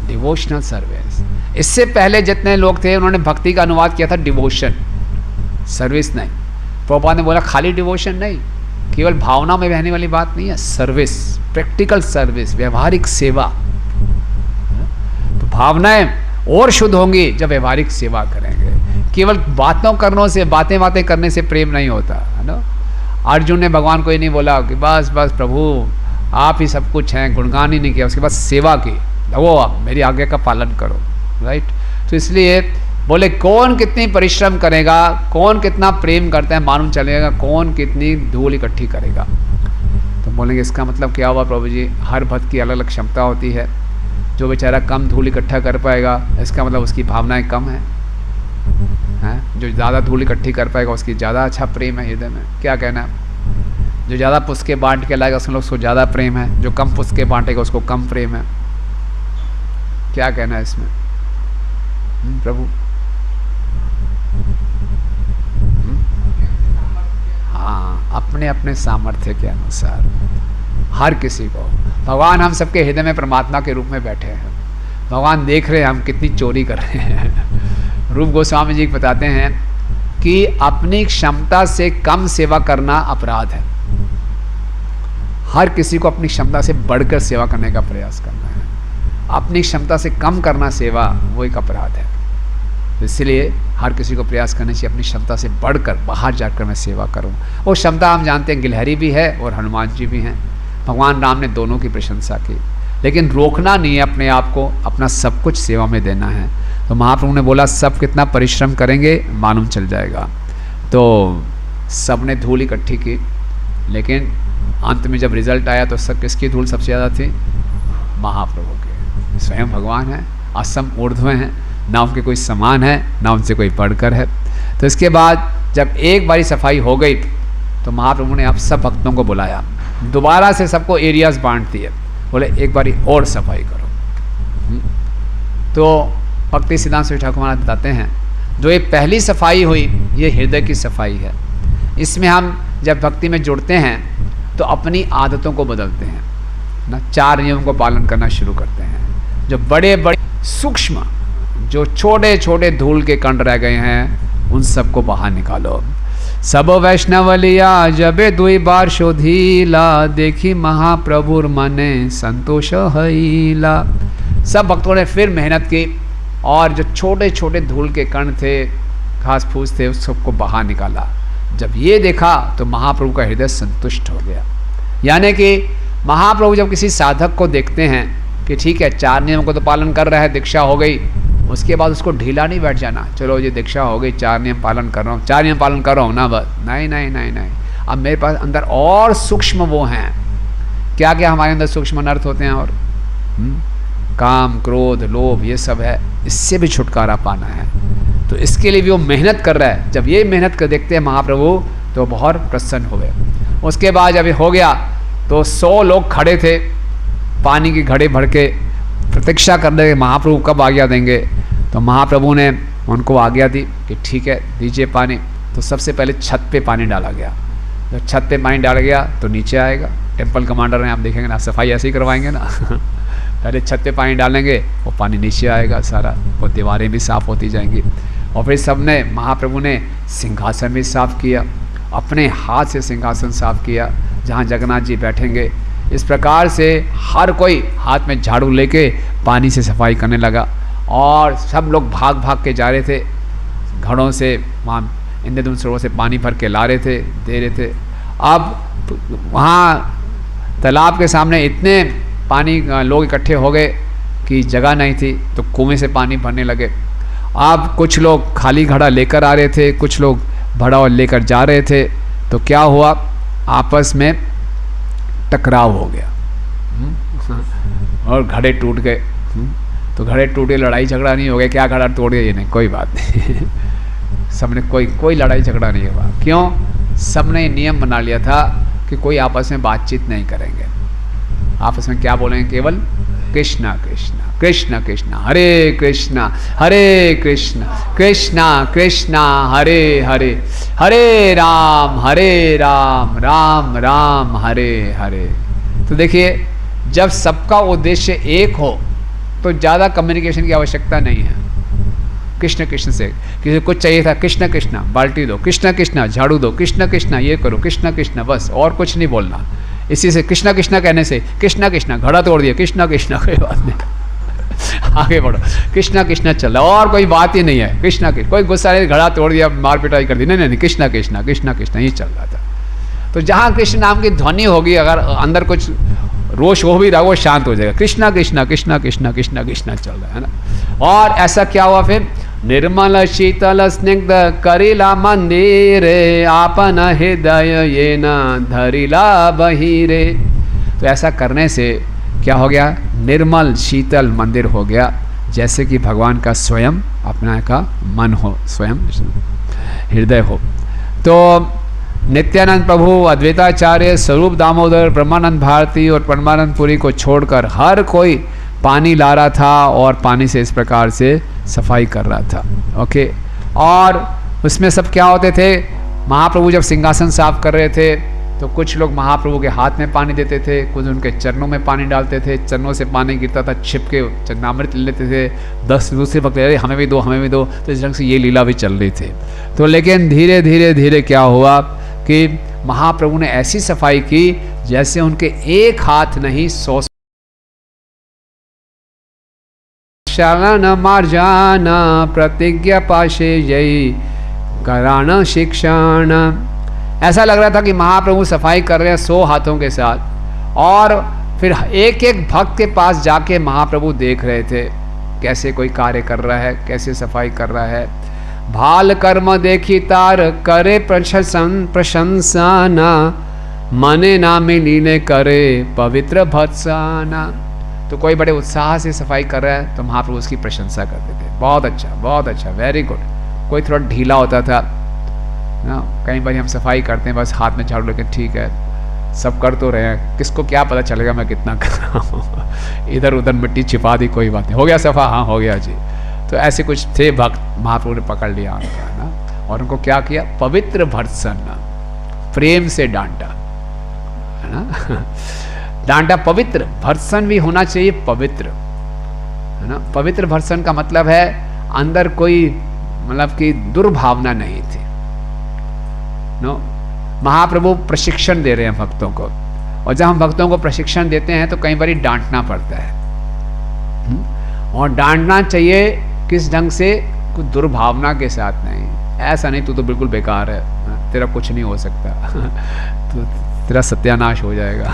Devotional service. इससे पहले जितने लोग थे उन्होंने भक्ति का अनुवाद किया था डिवोशन, सर्विस नहीं। प्रभुपाद ने बोला खाली डिवोशन नहीं, केवल भावना में बहने वाली बात नहीं है, सर्विस, प्रैक्टिकल सर्विस, व्यवहारिक सेवा। तो भावनाएं और शुद्ध होंगी जब व्यवहारिक सेवा करेंगे। केवल बातों बातें करने से प्रेम नहीं होता है ना। अर्जुन ने भगवान को ये नहीं बोला कि बस प्रभु आप ही सब कुछ हैं, गुणगान ही नहीं किया, उसके बाद सेवा की, वो आप मेरी आज्ञा का पालन करो, राइट। तो इसलिए बोले कौन कितनी परिश्रम करेगा, कौन कितना प्रेम करता है मालूम चलेगा, कौन कितनी धूल इकट्ठी करेगा। तो बोलेंगे इसका मतलब क्या हुआ प्रभु जी? हर भक्त की अलग अलग क्षमता होती है। जो बेचारा कम धूल इकट्ठा कर पाएगा इसका मतलब उसकी भावनाएं कम हैं। जो ज़्यादा धूल इकट्ठी कर पाएगा उसकी ज़्यादा अच्छा प्रेम है हृदय में। क्या कहना है? जो ज़्यादा पुष्के बांट के लाएगा उसको ज़्यादा प्रेम है, जो कम पुष्के बांटेगा उसको कम प्रेम है। क्या कहना है इसमें प्रभु? हाँ, अपने अपने सामर्थ्य के अनुसार हर किसी को। भगवान हम सबके हृदय में परमात्मा के रूप में बैठे हैं। भगवान देख रहे हैं हम कितनी चोरी कर रहे हैं। रूप गोस्वामी जी बताते हैं कि अपनी क्षमता से कम सेवा करना अपराध है। हर किसी को अपनी क्षमता से बढ़कर सेवा करने का प्रयास करना है। अपनी क्षमता से कम करना सेवा वो एक अपराध है। तो इसलिए हर किसी को प्रयास करना चाहिए अपनी क्षमता से बढ़कर बाहर जाकर मैं सेवा करूं। वो क्षमता हम जानते हैं गिलहरी भी है और हनुमान जी भी हैं। भगवान राम ने दोनों की प्रशंसा की, लेकिन रोकना नहीं है अपने आप को, अपना सब कुछ सेवा में देना है। तो महाप्रभु ने बोला सब कितना परिश्रम करेंगे मालूम चल जाएगा। तो सब ने धूल इकट्ठी की, लेकिन अंत में जब रिजल्ट आया तो सब किसकी धूल सबसे ज़्यादा थी? महाप्रभु के। स्वयं भगवान है, असम ऊर्ध्व हैं, ना उनके कोई समान है ना उनसे कोई बढ़कर है। तो इसके बाद जब एक बारी सफाई हो गई तो महाप्रभु ने आप सब भक्तों को बुलाया, दोबारा से सबको एरियाज बांट दिए, बोले एक बारी और सफाई करो। तो भक्ति सिद्धांत स्वामी ठाकुर महाराज बताते हैं जो ये पहली सफाई हुई ये हृदय की सफाई है। इसमें हम जब भक्ति में जुड़ते हैं तो अपनी आदतों को बदलते हैं ना, 4 नियमों को पालन करना शुरू करते हैं। जो बड़े बड़े सूक्ष्म, जो छोटे छोटे धूल के कण रह गए हैं उन सबको बाहर निकालो। सब वैष्णव लिया जबे 2 बार शोधीला, देखी महाप्रभुर मने संतोष हईला। सब भक्तों ने फिर मेहनत की और जो छोटे छोटे धूल के कण थे, घास फूस थे, उस सबको बाहर निकाला। जब ये देखा तो महाप्रभु का हृदय संतुष्ट हो गया। यानी कि महाप्रभु जब किसी साधक को देखते हैं कि ठीक है 4 नियमों को तो पालन कर रहा है, दीक्षा हो गई, उसके बाद उसको ढीला नहीं बैठ जाना, चलो ये दीक्षा हो गई 4 नियम पालन कर रहा हूँ, 4 नियम पालन कर रहा हूँ ना बस, नहीं नहीं नहीं नहीं, अब मेरे पास अंदर और सूक्ष्म वो हैं। क्या क्या हमारे अंदर सूक्ष्म अनर्थ होते हैं और काम, क्रोध, लोभ, ये सब है, इससे भी छुटकारा पाना है। तो इसके लिए भी वो मेहनत कर रहा है। जब ये मेहनत कर देखते हैं महाप्रभु तो बहुत प्रसन्न हुए। उसके बाद जब ये हो गया तो 100 लोग खड़े थे पानी की घड़े भर के प्रतीक्षा कर रहे महाप्रभु कब आज्ञा देंगे। तो महाप्रभु ने उनको आज्ञा दी कि ठीक है दीजिए पानी। तो सबसे पहले छत पे पानी डाला गया। जब छत पे पानी डाला गया तो नीचे आएगा। टेम्पल कमांडर हैं, आप देखेंगे ना, सफाई ऐसे ही करवाएंगे ना पहले छत पे पानी डालेंगे, वो पानी नीचे आएगा सारा, वो दीवारें भी साफ़ होती जाएंगी। और फिर सबने, महाप्रभु ने सिंहासन भी साफ़ किया, अपने हाथ से सिंहासन साफ़ किया जहाँ जगन्नाथ जी बैठेंगे। इस प्रकार से हर कोई हाथ में झाड़ू लेके पानी से सफाई करने लगा। और सब लोग भाग भाग के जा रहे थे घड़ों से, वहाँ इंद्रधनुष सरोवर से पानी भर के ला रहे थे, दे रहे थे। अब वहाँ तालाब के सामने इतने पानी लोग इकट्ठे हो गए कि जगह नहीं थी, तो कुएं से पानी भरने लगे। अब कुछ लोग खाली घड़ा लेकर आ रहे थे, कुछ लोग भरा लेकर जा रहे थे। तो क्या हुआ, आपस में टकराव हो गया और घड़े टूट गए। तो घड़े टूटे, लड़ाई झगड़ा नहीं हो गया, क्या घड़ा तोड़ गया, ये नहीं, कोई बात नहीं सबने कोई लड़ाई झगड़ा नहीं हुआ। क्यों? सबने नियम बना लिया था कि कोई आपस में बातचीत नहीं करेंगे, आपस में क्या बोलेंगे, केवल कृष्णा कृष्णा कृष्ण कृष्ण हरे कृष्णा कृष्णा कृष्णा हरे हरे, हरे राम राम राम हरे हरे। तो देखिए, जब सबका उद्देश्य एक हो तो ज़्यादा कम्युनिकेशन की आवश्यकता नहीं है। कृष्ण कृष्ण से किसी कुछ चाहिए था, कृष्ण कृष्ण बाल्टी दो, कृष्ण कृष्ण झाड़ू दो, कृष्ण कृष्ण ये करो, कृष्ण कृष्ण, बस, और कुछ नहीं बोलना। इसी से कृष्ण कृष्ण कहने से कृष्ण कृष्ण घड़ा तोड़ दिया, कृष्ण कृष्ण, कोई बात नहीं आगे बढ़ो, कृष्ण कृष्ण चल रहा, और कोई बात ही नहीं है। कृष्ण कृष्ण, कोई गुस्सा नहीं, घड़ा तोड़ दिया, मार पिटाई कर दी, नहीं, कृष्ण कृष्ण कृष्ण कृष्ण ही चल रहा था। तो जहाँ कृष्ण नाम की ध्वनि होगी, अगर अंदर कुछ रोष हो भी रहा, वो शांत हो जाएगा। कृष्णा कृष्णा कृष्णा कृष्णा कृष्णा कृष्णा चल रहा है ना। और ऐसा क्या हुआ फिर, निर्मल शीतल स्निग्ध करिला मंदिर आपन हृदय ये न धरिला बहिरे। तो ऐसा करने से क्या हो गया, निर्मल शीतल मंदिर हो गया, जैसे कि भगवान का स्वयं अपना का मन हो, स्वयं हृदय हो। तो नित्यानंद प्रभु, अद्वैताचार्य, स्वरूप दामोदर, ब्रह्मानंद भारती और परमानंद पुरी को छोड़कर हर कोई पानी ला रहा था और पानी से इस प्रकार से सफाई कर रहा था। ओके, और उसमें सब क्या होते थे, महाप्रभु जब सिंहासन साफ कर रहे थे तो कुछ लोग महाप्रभु के हाथ में पानी देते थे, कुछ उनके चरणों में पानी डालते थे, चरणों से पानी गिरता था, छिप के चरणामृत लेते थे, 10 दूसरे वक्त हमें भी दो हमें भी दो। तो इस ढंग से ये लीला भी चल रही थी। तो लेकिन धीरे धीरे धीरे क्या हुआ कि महाप्रभु ने ऐसी सफाई की जैसे उनके एक हाथ नहीं 100 शरण मार्जाना प्रतिज्ञा पाशे जय कराना शिक्षण। ऐसा लग रहा था कि महाप्रभु सफाई कर रहे हैं 100 हाथों के साथ। और फिर एक एक भक्त के पास जाके महाप्रभु देख रहे थे कैसे कोई कार्य कर रहा है, कैसे सफाई कर रहा है। भाल कर्म देखी तार करे प्रशंसाना, मने नामे लीने करे पवित्र भत्साना। तो कोई बड़े उत्साह से सफाई कर रहा है तो महाप्रभु उसकी प्रशंसा करते थे, बहुत अच्छा, वेरी गुड। कोई थोड़ा ढीला होता था ना, कई बार हम सफाई करते हैं बस हाथ में झाड़ू लेके, ठीक है सब कर तो रहे हैं, किसको क्या पता चलेगा मैं कितना कर रहा हूँ, इधर उधर मिट्टी छिपा दी, कोई बात नहीं, हो गया सफा, हाँ हो गया जी। तो ऐसे कुछ थे भक्त, महाप्रभु ने पकड़ लिया उनका ना, और उनको क्या किया, पवित्र भर्त्सन, प्रेम से डांटा, है ना डांटा। पवित्र भर्त्सन भी होना चाहिए, पवित्र, है ना। पवित्र भर्त्सन का मतलब है अंदर कोई मतलब कि दुर्भावना नहीं थी। नो, महाप्रभु प्रशिक्षण दे रहे हैं भक्तों को, और जब हम भक्तों को प्रशिक्षण देते हैं तो कई बार डांटना पड़ता है, और डांटना चाहिए किस ढंग से, कुछ दुर्भावना के साथ नहीं। ऐसा नहीं तू तो बिल्कुल बेकार है, तेरा कुछ नहीं हो सकता तो तेरा सत्यानाश हो जाएगा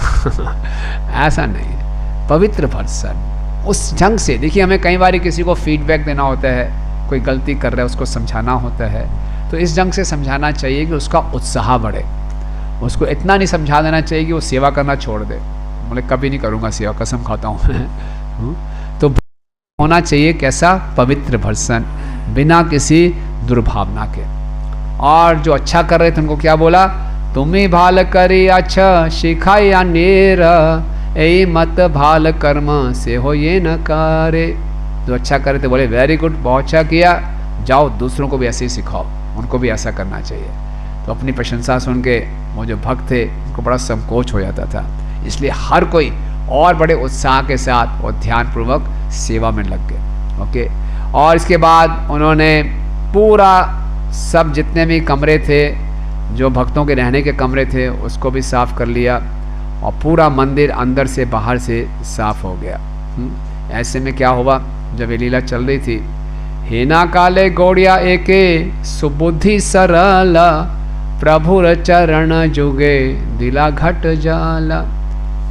ऐसा नहीं, पवित्र भर्त्सन उस ढंग से। देखिए, हमें कई बार किसी को फीडबैक देना होता है, कोई गलती कर रहा है उसको समझाना होता है, तो इस ढंग से समझाना चाहिए कि उसका उत्साह बढ़े। उसको इतना नहीं समझा देना चाहिए कि वो सेवा करना छोड़ दे, बोले कभी नहीं करूँगा सेवा, कसम खाता हूँ तो होना चाहिए कैसा, पवित्र भर्त्सन, बिना किसी दुर्भावना के। और जो अच्छा कर रहे थे उनको क्या बोला, तुम्हें भाल करी अच्छा शिखाया नेर ए मत भाल कर्म से हो ये न करे। जो अच्छा करे तो बोले वेरी गुड, बहुत अच्छा किया, जाओ दूसरों को भी ऐसे ही सिखाओ, उनको भी ऐसा करना चाहिए। तो अपनी प्रशंसा सुन के वो जो भक्त थे उनको बड़ा संकोच हो जाता था, इसलिए हर कोई और बड़े उत्साह के साथ और ध्यानपूर्वक सेवा में लग गए। ओके, और इसके बाद उन्होंने पूरा सब जितने भी कमरे थे, जो भक्तों के रहने के कमरे थे, उसको भी साफ कर लिया और पूरा मंदिर अंदर से बाहर से साफ हो गया। ऐसे में क्या हुआ, जब ये लीला चल रही थी, हेना काले गौड़िया एके सुबुद्धि सरल प्रभुर चरण जुगे दिला घट जाला।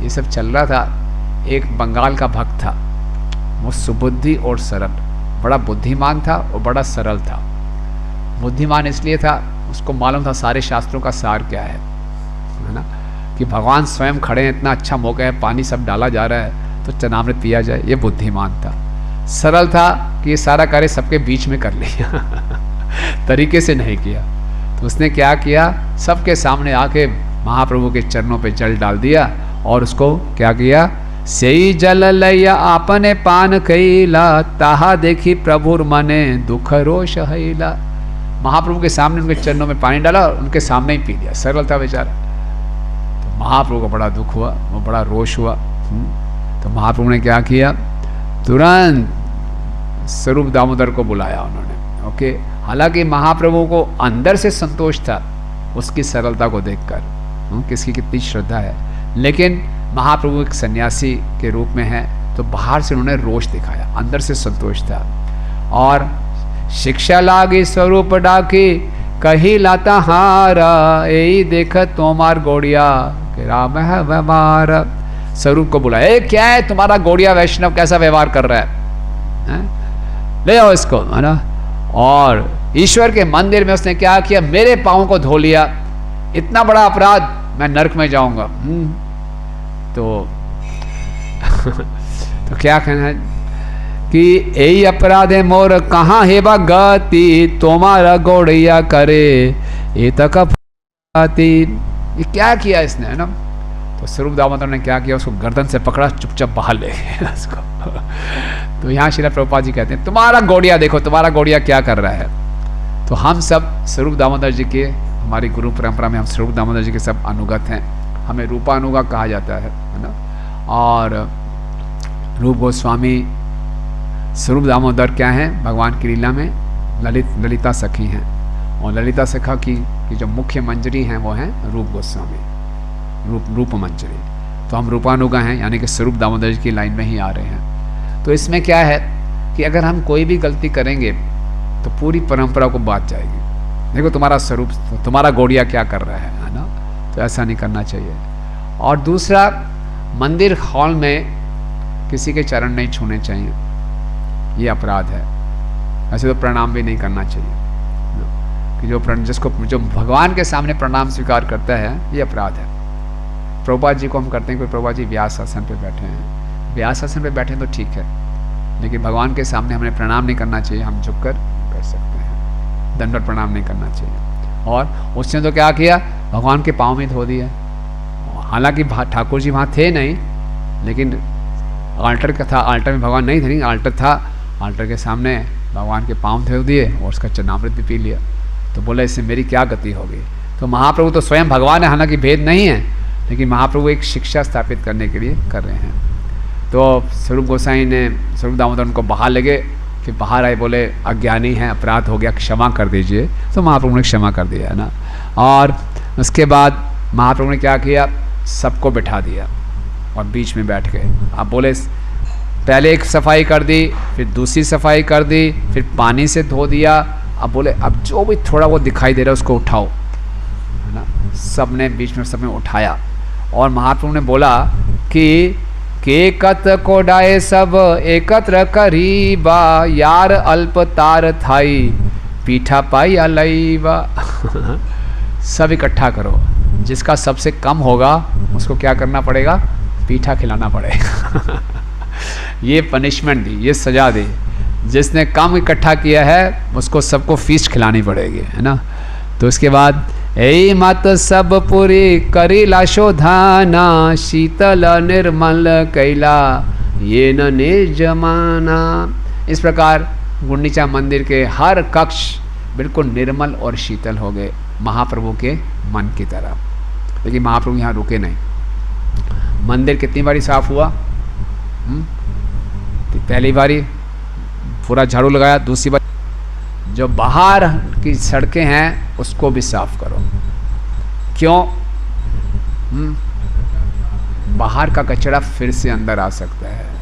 ये सब चल रहा था। एक बंगाल का भक्त था, वो सुबुद्धि और सरल, बड़ा बुद्धिमान था और बड़ा सरल था। बुद्धिमान इसलिए था, उसको मालूम था सारे शास्त्रों का सार क्या है ना, कि भगवान स्वयं खड़े हैं, इतना अच्छा मौका है, पानी सब डाला जा रहा है तो चरणामृत पिया जाए। ये बुद्धिमान था। सरल था कि ये सारा कार्य सबके बीच में कर लिया तरीके से नहीं किया। तो उसने क्या किया, सबके सामने आके महाप्रभु के चरणों पे जल डाल दिया और उसको क्या किया, सही जल लैया आपने पान कैला ताहा देखी प्रभुर मने दुख रोष हैला। महाप्रभु के सामने उनके चरणों में पानी डाला और उनके सामने ही पी लिया। सरल था बेचारा। तो महाप्रभु को बड़ा दुख हुआ, वो बड़ा रोष हुआ। तो महाप्रभु ने क्या किया, तुरंत स्वरूप दामोदर को बुलाया उन्होंने। ओके, हालांकि महाप्रभु को अंदर से संतोष था उसकी सरलता को देखकर, किसकी कितनी श्रद्धा है, लेकिन महाप्रभु एक सन्यासी के रूप में है तो बाहर से उन्होंने रोष दिखाया, अंदर से संतोष था। और शिक्षा लागी स्वरूप डाकी कही लाता हारा यही देख तोमार गोड़िया राम है व्यवहार। स्वरूप को बुलाया, क्या है तुम्हारा गौड़िया वैष्णव कैसा व्यवहार कर रहा है? ले आओ इसको, है ना। और ईश्वर के मंदिर में उसने क्या किया, मेरे पाँव को धो लिया, इतना बड़ा अपराध, मैं नरक में जाऊंगा। तो तो क्या कहना है कि यही अपराध है मोर कहाँ है बा गति तुम्हारा गौड़िया करे ये तक। ये क्या किया इसने, है ना। तो स्वरूप दामोदर ने क्या किया, उसको गर्दन से पकड़ा, चुपचाप बाहर ले गया उसको तो यहाँ श्रील प्रभुपाद जी कहते हैं, तुम्हारा गौड़िया देखो, तुम्हारा गौड़िया क्या कर रहा है। तो हम सब स्वरूप दामोदर जी के, हमारी गुरु परंपरा में हम स्वरूप दामोदर जी के सब अनुगत हैं, हमें रूपानुगा कहा जाता है ना। और रूप गोस्वामी स्वरूप दामोदर क्या है, भगवान की लीला में ललिता सखी हैं, और ललिता सखा की जो मुख्य मंजरी हैं वो हैं रूप गोस्वामी, रूप मंजरी। तो हम रूपानुगा हैं, यानी कि स्वरूप दामोदर जी की लाइन में ही आ रहे हैं। तो इसमें क्या है कि अगर हम कोई भी गलती करेंगे तो पूरी परंपरा को बात जाएगी। देखो तुम्हारा स्वरूप, तुम्हारा गौड़िया क्या कर रहा है ना। तो ऐसा नहीं करना चाहिए। और दूसरा, मंदिर हॉल में किसी के चरण नहीं छूने चाहिए, ये अपराध है। ऐसे तो प्रणाम भी नहीं करना चाहिए कि जो भगवान के सामने प्रणाम स्वीकार करता है, ये अपराध है। प्रभुपाद जी को हम करते हैं, कोई प्रभुपाद जी व्यास आसन पे बैठे हैं, व्यास आसन पे बैठे तो ठीक है, लेकिन भगवान के सामने हमें प्रणाम नहीं करना चाहिए। हम झुककर कर सकते हैं, दंडवत प्रणाम नहीं करना चाहिए। और उसने तो क्या किया, भगवान के पाँव में धो दिया। हालांकि ठाकुर जी वहाँ थे नहीं, लेकिन आल्टर का था, आल्टर में भगवान नहीं थे, नहीं आल्टर था, आल्टर के सामने भगवान के पाँव धो दिए और उसका चरणामृत भी पी लिया। तो बोले इससे मेरी क्या गति होगी। तो महाप्रभु तो स्वयं भगवान है, हालांकि भेद नहीं है, लेकिन महाप्रभु एक शिक्षा स्थापित करने के लिए कर रहे हैं। तो स्वरूप गोसाई ने, स्वरूप दामोदर उनको बाहर ले गए, फिर बाहर आए, बोले अज्ञानी हैं, अपराध हो गया, क्षमा कर दीजिए। तो महाप्रभु ने क्षमा कर दिया, है ना। और उसके बाद महाप्रभु ने क्या किया, सबको बिठा दिया और बीच में बैठ गए। अब बोले पहले एक सफाई कर दी, फिर दूसरी सफाई कर दी, फिर पानी से धो दिया। अब बोले अब जो भी थोड़ा वो दिखाई दे रहा है उसको उठाओ, है ना। सबने बीच में सबने उठाया और महाप्रभु ने बोला कि केकत को डाए सब एकत्र करीबा यार अल्प तार थाई पीठा पाई अलईबा। सब इकट्ठा करो, जिसका सबसे कम होगा उसको क्या करना पड़ेगा, पीठा खिलाना पड़ेगा। ये पनिशमेंट दी, ये सजा दी। जिसने कम इकट्ठा किया है उसको सबको फीस्ट खिलानी पड़ेगी, है ना। तो उसके बाद ए मत सब पुरी करीला शोधाना, शीतल निर्मल कैला ये न निर्जमाना। इस प्रकार गुंडीचा मंदिर के हर कक्ष बिल्कुल निर्मल और शीतल हो गए महाप्रभु के मन की तरह। लेकिन महाप्रभु यहाँ रुके नहीं। मंदिर कितनी बारी साफ हुआ? तो पहली बारी पूरा झाड़ू लगाया, दूसरी बार जो बाहर की सड़कें हैं उसको भी साफ करो। क्यों? बाहर का कचरा फिर से अंदर आ सकता है।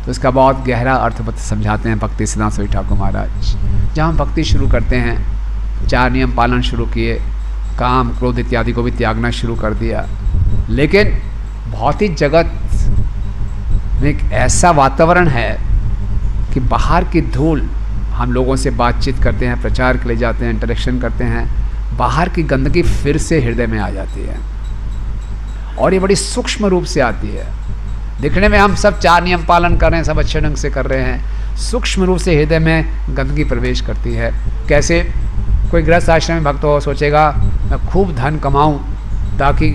तो इसका बहुत गहरा अर्थ समझाते हैं भक्ति सिद्धांत स्वामी ठाकुर महाराज। जब हम भक्ति शुरू करते हैं, 4 नियम पालन शुरू किए, काम क्रोध इत्यादि को भी त्यागना शुरू कर दिया, लेकिन भौतिक जगत में एक ऐसा वातावरण है कि बाहर की धूल, हम लोगों से बातचीत करते हैं, प्रचार के लिए जाते हैं, इंटरेक्शन करते हैं, बाहर की गंदगी फिर से हृदय में आ जाती है और ये बड़ी सूक्ष्म रूप से आती है। दिखने में हम सब 4 नियम पालन कर रहे हैं, सब अच्छे ढंग से कर रहे हैं, सूक्ष्म रूप से हृदय में गंदगी प्रवेश करती है। कैसे? कोई गृहस्थ आश्रम में भक्त हो, सोचेगा मैं खूब धन कमाऊं ताकि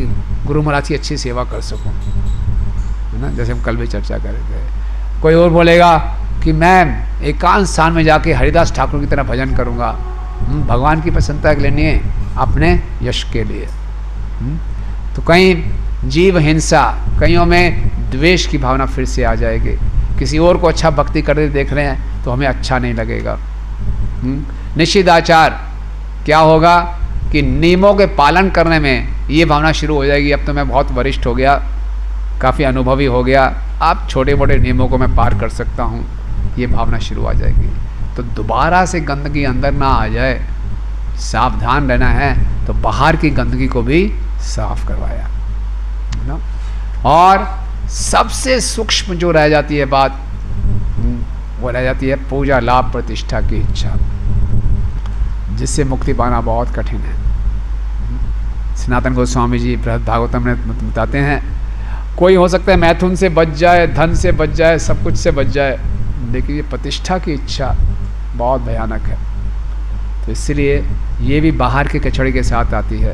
गुरु महाराज की अच्छी सेवा कर सकूं, है ना, जैसे हम कल भी चर्चा कर रहे थे। कोई और बोलेगा कि मैं एकांत स्थान में जाके हरिदास ठाकुर की तरह भजन करूंगा, भगवान की प्रसन्नता के लिए नहीं, अपने यश के लिए। तो कहीं जीव हिंसा, कईयों में द्वेष की भावना फिर से आ जाएगी। किसी और को अच्छा भक्ति करते देख रहे हैं तो हमें अच्छा नहीं लगेगा। निषिद्धाचार क्या होगा कि नियमों के पालन करने में ये भावना शुरू हो जाएगी, अब तो मैं बहुत वरिष्ठ हो गया, काफ़ी अनुभवी हो गया, अब छोटे मोटे नियमों को मैं पार कर सकता हूँ, ये भावना शुरू आ जाएगी। तो दोबारा से गंदगी अंदर ना आ जाए, सावधान रहना है। तो बाहर की गंदगी को भी साफ करवाया ना। और सबसे सूक्ष्म जो रह जाती है बात, वो रह जाती है पूजा लाभ प्रतिष्ठा की इच्छा, जिससे मुक्ति पाना बहुत कठिन है। सनातन गोस्वामी जी बृहद भागवतम में बताते हैं, कोई हो सकता है मैथुन से बच जाए, धन से बच जाए, सब कुछ से बच जाए, लेकिन ये प्रतिष्ठा की इच्छा बहुत भयानक है। तो इसलिए ये भी बाहर के कचड़े के साथ आती है,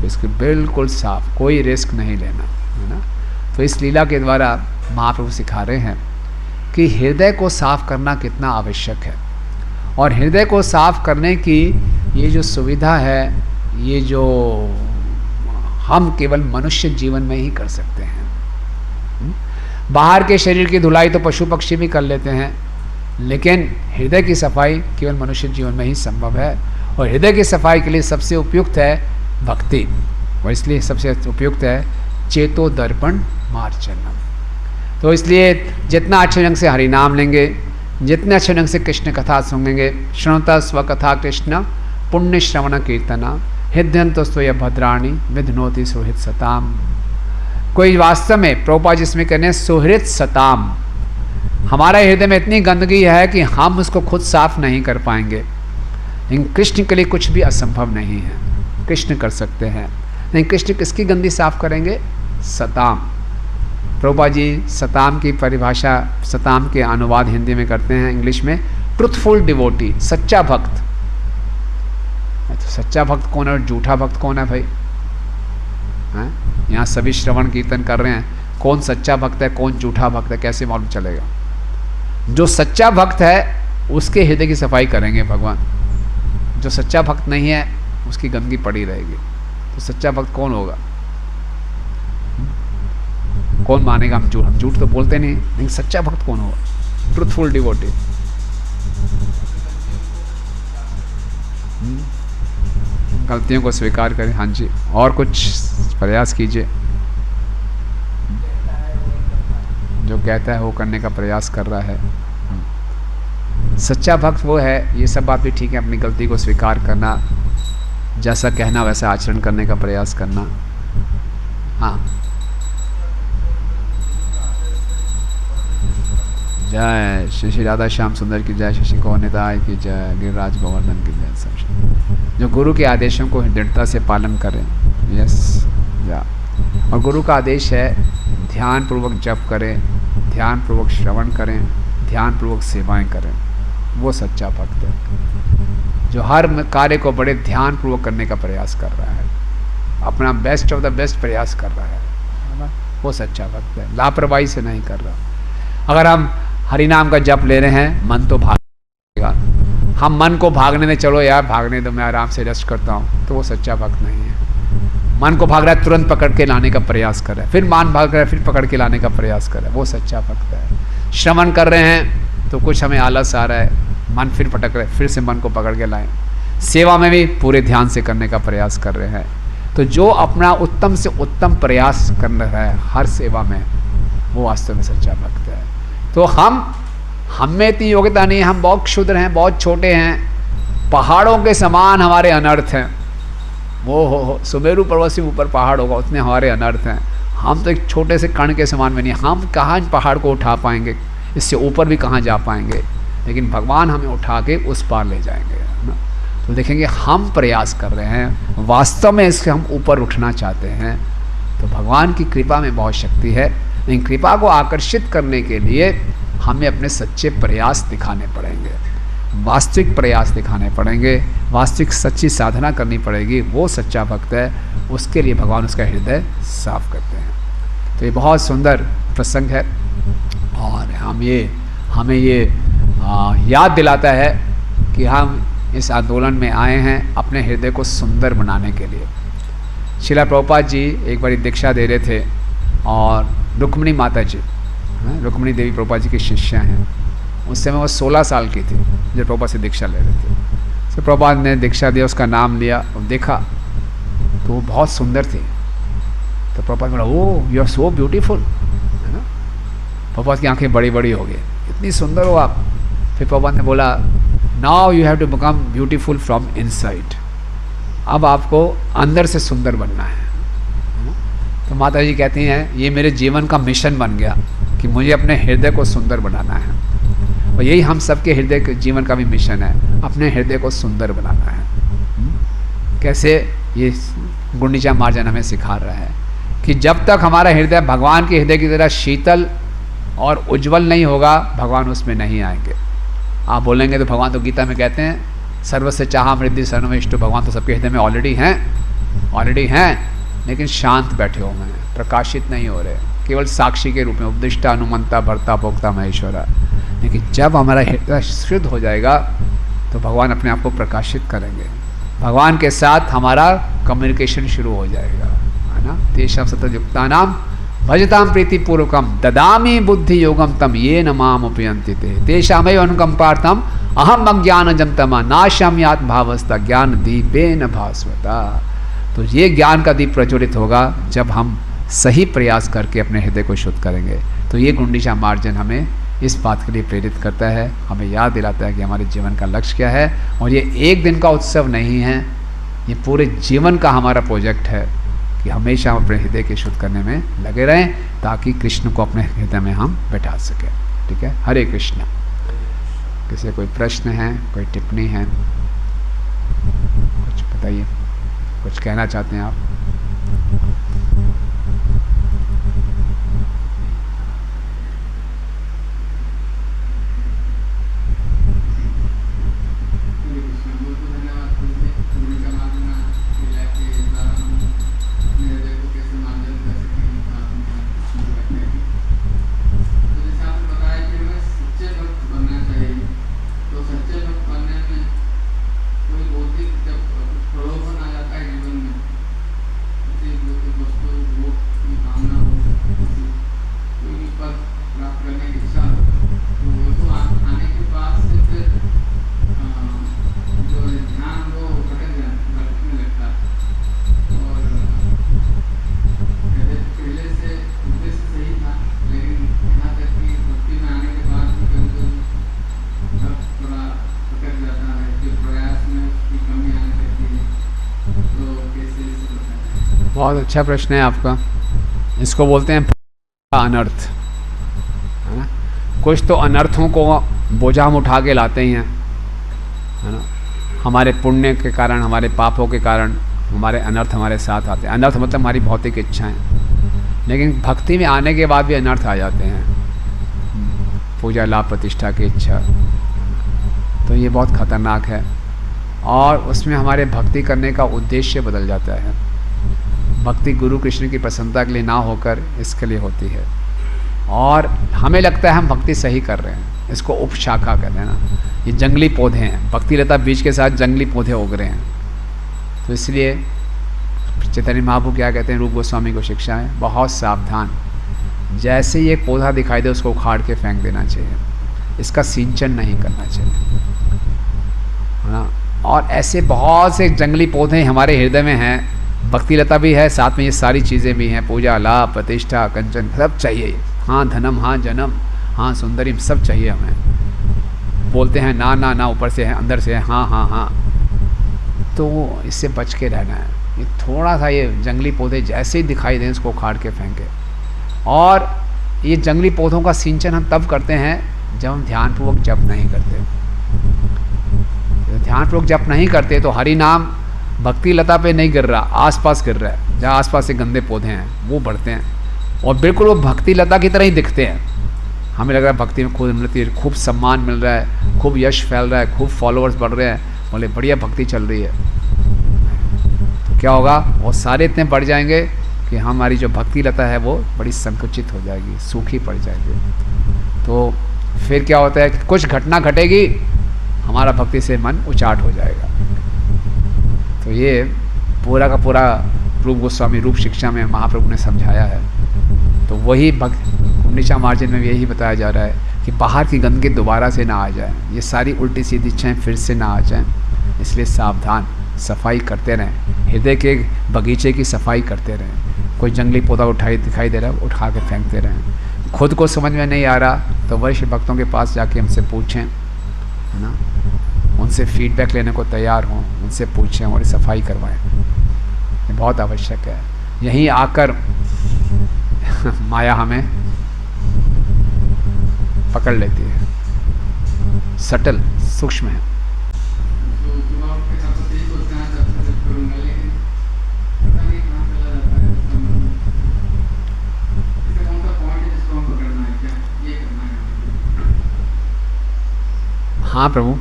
तो इसके बिल्कुल साफ, कोई रिस्क नहीं लेना, है ना। तो इस लीला के द्वारा महाप्रभु सिखा रहे हैं कि हृदय को साफ करना कितना आवश्यक है। और हृदय को साफ करने की ये जो सुविधा है, ये जो हम केवल मनुष्य जीवन में ही कर सकते हैं। बाहर के शरीर की धुलाई तो पशु पक्षी भी कर लेते हैं, लेकिन हृदय की सफाई केवल मनुष्य जीवन में ही संभव है। और हृदय की सफाई के लिए सबसे उपयुक्त है भक्ति, और इसलिए सबसे उपयुक्त है चेतो दर्पण मार्जनम। तो इसलिए जितना अच्छे ढंग से हरि नाम लेंगे, जितने अच्छे ढंग से कृष्ण कथा सुनेंगे, श्रृणुता स्वकथा कृष्ण पुण्य श्रवण कीर्तना हृदयंतो स्वय भद्राणी विध्नोति सुहृत सताम। कोई वास्तव में प्रभुपाद जिसमें कहने सुहृत सताम, हमारा हृदय में इतनी गंदगी है कि हम उसको खुद साफ नहीं कर पाएंगे, लेकिन कृष्ण के लिए कुछ भी असंभव नहीं है, कृष्ण कर सकते हैं। लेकिन कृष्ण किसकी गंदी साफ करेंगे? सताम। प्रभुपाद जी सताम की परिभाषा, सताम के अनुवाद हिंदी में करते हैं, इंग्लिश में ट्रुथफुल डिवोटी, सच्चा भक्त। तो सच्चा भक्त कौन है और झूठा भक्त कौन है भाई? हैं? यहाँ सभी श्रवण कीर्तन कर रहे हैं, कौन सच्चा भक्त है कौन झूठा भक्त है कैसे मालूम चलेगा? जो सच्चा भक्त है उसके हृदय की सफाई करेंगे भगवान, जो सच्चा भक्त नहीं है उसकी गंदगी पड़ी रहेगी। तो सच्चा भक्त कौन होगा? कौन मानेगा? हम झूठ तो बोलते नहीं, लेकिन सच्चा भक्त कौन होगा? Truthful devotee. गलतियों को स्वीकार करें। हाँ जी, और कुछ प्रयास कीजिए, जो कहता है वो करने का प्रयास कर रहा है। सच्चा भक्त वो है, ये सब बात भी ठीक है, अपनी गलती को स्वीकार करना, जैसा कहना वैसा आचरण करने का प्रयास करना। हाँ, जय श्री श्री राधा श्याम सुंदर की जय, शशि कौर निताय की जय, गिरिराज गोवर्धन की जय। सब जो गुरु के आदेशों को दृढ़ता से पालन करें। यस या, और गुरु का आदेश है ध्यान पूर्वक जप करें, ध्यान पूर्वक श्रवण करें, ध्यान पूर्वक सेवाएं करें, वो सच्चा भक्त है जो हर कार्य को बड़े ध्यान पूर्वक करने का प्रयास कर रहा है। अपना बेस्ट ऑफ द बेस्ट प्रयास कर रहा है ना, वो सच्चा भक्त है, लापरवाही से नहीं कर रहा। अगर हम हरि नाम का जप ले रहे हैं, मन तो भागेगा, हम मन को भागने में, चलो यार भागने दो, मैं आराम से रेस्ट करता हूँ, तो वो सच्चा भक्त नहीं है। मन को भाग रहा है, तुरंत पकड़ के लाने का प्रयास कर रहा है, फिर मन भाग रहा है, फिर पकड़ के लाने का प्रयास कर रहा है, वो सच्चा भक्त है। श्रवण कर रहे हैं तो कुछ हमें आलस आ रहा है, मन फिर भटक रहा है, फिर से मन को पकड़ के लाएं। सेवा में भी पूरे ध्यान से करने का प्रयास कर रहे हैं। तो जो अपना उत्तम से उत्तम प्रयास कर रहा है हर सेवा में, वो वास्तव में सच्चा भक्त है। तो हम में इतनी योग्यता नहीं है, हम बहुत क्षुद्र हैं, बहुत छोटे हैं, पहाड़ों के समान हमारे अनर्थ हैं। वो हो सुमेरु पर्वत से ऊपर पहाड़ होगा, उतने हमारे अनर्थ हैं। हम तो एक छोटे से कण के समान में नहीं, हम कहाँ पहाड़ को उठा पाएंगे, इससे ऊपर भी कहाँ जा पाएंगे, लेकिन भगवान हमें उठा के उस पार ले जाएंगे ना। तो देखेंगे हम प्रयास कर रहे हैं, वास्तव में इससे हम ऊपर उठना चाहते हैं, तो भगवान की कृपा में बहुत शक्ति है। लेकिन कृपा को आकर्षित करने के लिए हमें अपने सच्चे प्रयास दिखाने पड़ेंगे, वास्तविक प्रयास दिखाने पड़ेंगे, वास्तविक सच्ची साधना करनी पड़ेगी। वो सच्चा भक्त है, उसके लिए भगवान उसका हृदय साफ करते हैं। तो ये बहुत सुंदर प्रसंग है और हमें ये याद दिलाता है कि हम इस आंदोलन में आए हैं अपने हृदय को सुंदर बनाने के लिए। श्रील प्रभुपाद जी एक बार दीक्षा दे रहे थे और रुक्मिणी माता जी, रुक्मिणी देवी प्रभुपाद जी की शिष्या हैं, उस समय वो 16 साल की थी जब प्रभुपाद से दीक्षा ले रहे थे। तो प्रभुपाद ने दीक्षा दिया, उसका नाम लिया और देखा तो वो बहुत सुंदर थी। तो प्रभुपाद बोला, oh you are so beautiful, है ना। प्रभुपाद की आंखें बड़ी बड़ी हो गई, इतनी सुंदर हो आप। फिर प्रभुपाद ने बोला, now you have to become beautiful from inside, अब आपको अंदर से सुंदर बनना है। तो माता जी कहती हैं, ये मेरे जीवन का मिशन बन गया कि मुझे अपने हृदय को सुंदर बनाना है। और यही हम सबके हृदय के जीवन का भी मिशन है, अपने हृदय को सुंदर बनाना है। कैसे? ये गुंडीचा मार्जन हमें सिखा रहा है कि जब तक हमारा हृदय भगवान के हृदय की तरह शीतल और उज्जवल नहीं होगा, भगवान उसमें नहीं आएंगे। आप बोलेंगे तो भगवान तो गीता में कहते हैं, सर्वस्य चाहा मृद्धि सर्वमेष्टु, भगवान तो सबके हृदय में ऑलरेडी हैं, लेकिन शांत बैठे हुए हैं, प्रकाशित नहीं हो रहे, केवल साक्षी के रूप में, उपदिष्टा अनुमंता भर्ता भोक्ता महेश्वरा। लेकिन जब हमारा हृदय शुद्ध हो जाएगा तो भगवान अपने आप को प्रकाशित करेंगे, भगवान के साथ हमारा कम्युनिकेशन शुरू हो जाएगा, है ना। तेषां सततयुक्तानां भजतां प्रीतिपूर्वकम ददामि बुद्धि योगम तम ये न माम उपयन्ति ते तेषामेव अनुकंपार्थम अहम अज्ञानजं तमः नाशयाम्यात् भावस्ता ज्ञान दीपेन भास्वता। तो ये ज्ञान का दीप प्रज्वलित होगा जब हम सही प्रयास करके अपने हृदय को शुद्ध करेंगे। तो ये गुंडीचा मार्जन हमें इस बात के लिए प्रेरित करता है, हमें याद दिलाता है कि हमारे जीवन का लक्ष्य क्या है। और ये एक दिन का उत्सव नहीं है, ये पूरे जीवन का हमारा प्रोजेक्ट है कि हमेशा हम अपने हृदय के शुद्ध करने में लगे रहें, ताकि कृष्ण को अपने हृदय में हम बैठा सकें। ठीक है, हरे कृष्ण। किसी कोई प्रश्न है, कोई टिप्पणी है, कुछ बताइए, कुछ कहना चाहते हैं आप? बहुत अच्छा प्रश्न है आपका। इसको बोलते हैं अनर्थ, है ना। कुछ तो अनर्थों को बोझा हम उठा के लाते ही हैं, है ना। हमारे पुण्य के कारण, हमारे पापों के कारण हमारे अनर्थ हमारे साथ आते हैं। अनर्थ मतलब हमारी भौतिक इच्छाएं, लेकिन भक्ति में आने के बाद भी अनर्थ आ जाते हैं, पूजा लाभ प्रतिष्ठा की इच्छा। तो ये बहुत खतरनाक है और उसमें हमारे भक्ति करने का उद्देश्य बदल जाता है। भक्ति गुरु कृष्ण की प्रसन्नता के लिए ना होकर इसके लिए होती है। और हमें लगता है हम भक्ति सही कर रहे हैं, इसको उपशाखा कहते हैं ना, ये जंगली पौधे हैं, भक्ति लता बीज के साथ जंगली पौधे उग रहे हैं। तो इसलिए चैतन्य महाप्रभु क्या कहते हैं रूप गोस्वामी को शिक्षा में, बहुत सावधान, जैसे ही एक पौधा दिखाई दे उसको उखाड़ के फेंक देना चाहिए, इसका सिंचन नहीं करना चाहिए, है ना। और ऐसे बहुत से जंगली पौधे हमारे हृदय में हैं, भक्ति लता भी है, साथ में ये सारी चीज़ें भी हैं, पूजा लाभ प्रतिष्ठा कंचन सब चाहिए, हाँ धनम हाँ जन्म हाँ सुंदरी सब चाहिए हमें। बोलते हैं ना ना ना, ऊपर से है अंदर से है हाँ हाँ हाँ, तो इससे बच के रहना है। ये थोड़ा सा ये जंगली पौधे जैसे ही दिखाई दें इसको उखाड़ के फेंके। और ये जंगली पौधों का सिंचन हम तब करते हैं जब हम ध्यानपूर्वक जप नहीं करते। ध्यानपूर्वक जप नहीं करते तो हरि नाम भक्ति लता पे नहीं गिर रहा, आसपास गिर रहा है, जहाँ आसपास से गंदे पौधे हैं वो बढ़ते हैं और बिल्कुल वो भक्ति लता की तरह ही दिखते हैं। हमें लग रहा है भक्ति में खूब मिलती है, खूब सम्मान मिल रहा है, खूब यश फैल रहा है, खूब फॉलोअर्स बढ़ रहे हैं, बोले बढ़िया भक्ति चल रही है। तो क्या होगा, वो सारे इतने बढ़ जाएंगे कि हमारी जो भक्ति लता है वो बड़ी संकुचित हो जाएगी, सूखी पड़ जाएगी। तो फिर क्या होता है कि कुछ घटना घटेगी, हमारा भक्ति से मन उचाट हो जाएगा। तो ये पूरा का पूरा रूप गोस्वामी रूप शिक्षा में महाप्रभु ने समझाया है। तो वही नीचा मार्जिन में यही बताया जा रहा है कि बाहर की गंदगी दोबारा से ना आ जाए, ये सारी उल्टी सीधी इच्छाएं फिर से ना आ जाएं, इसलिए सावधान, सफाई करते रहें, हृदय के बगीचे की सफाई करते रहें। कोई जंगली पौधा दिखाई दे रहा है, उठा के फेंकते रहें। खुद को समझ में नहीं आ रहा तो वरिष्ठ भक्तों के पास जाके हमसे पूछें, है ना, उनसे फीडबैक लेने को तैयार हों, उनसे पूछें और सफाई करवाएं, ये बहुत आवश्यक है। यहीं आकर माया हमें पकड़ लेती है, सटल सूक्ष्म है। हाँ प्रभु,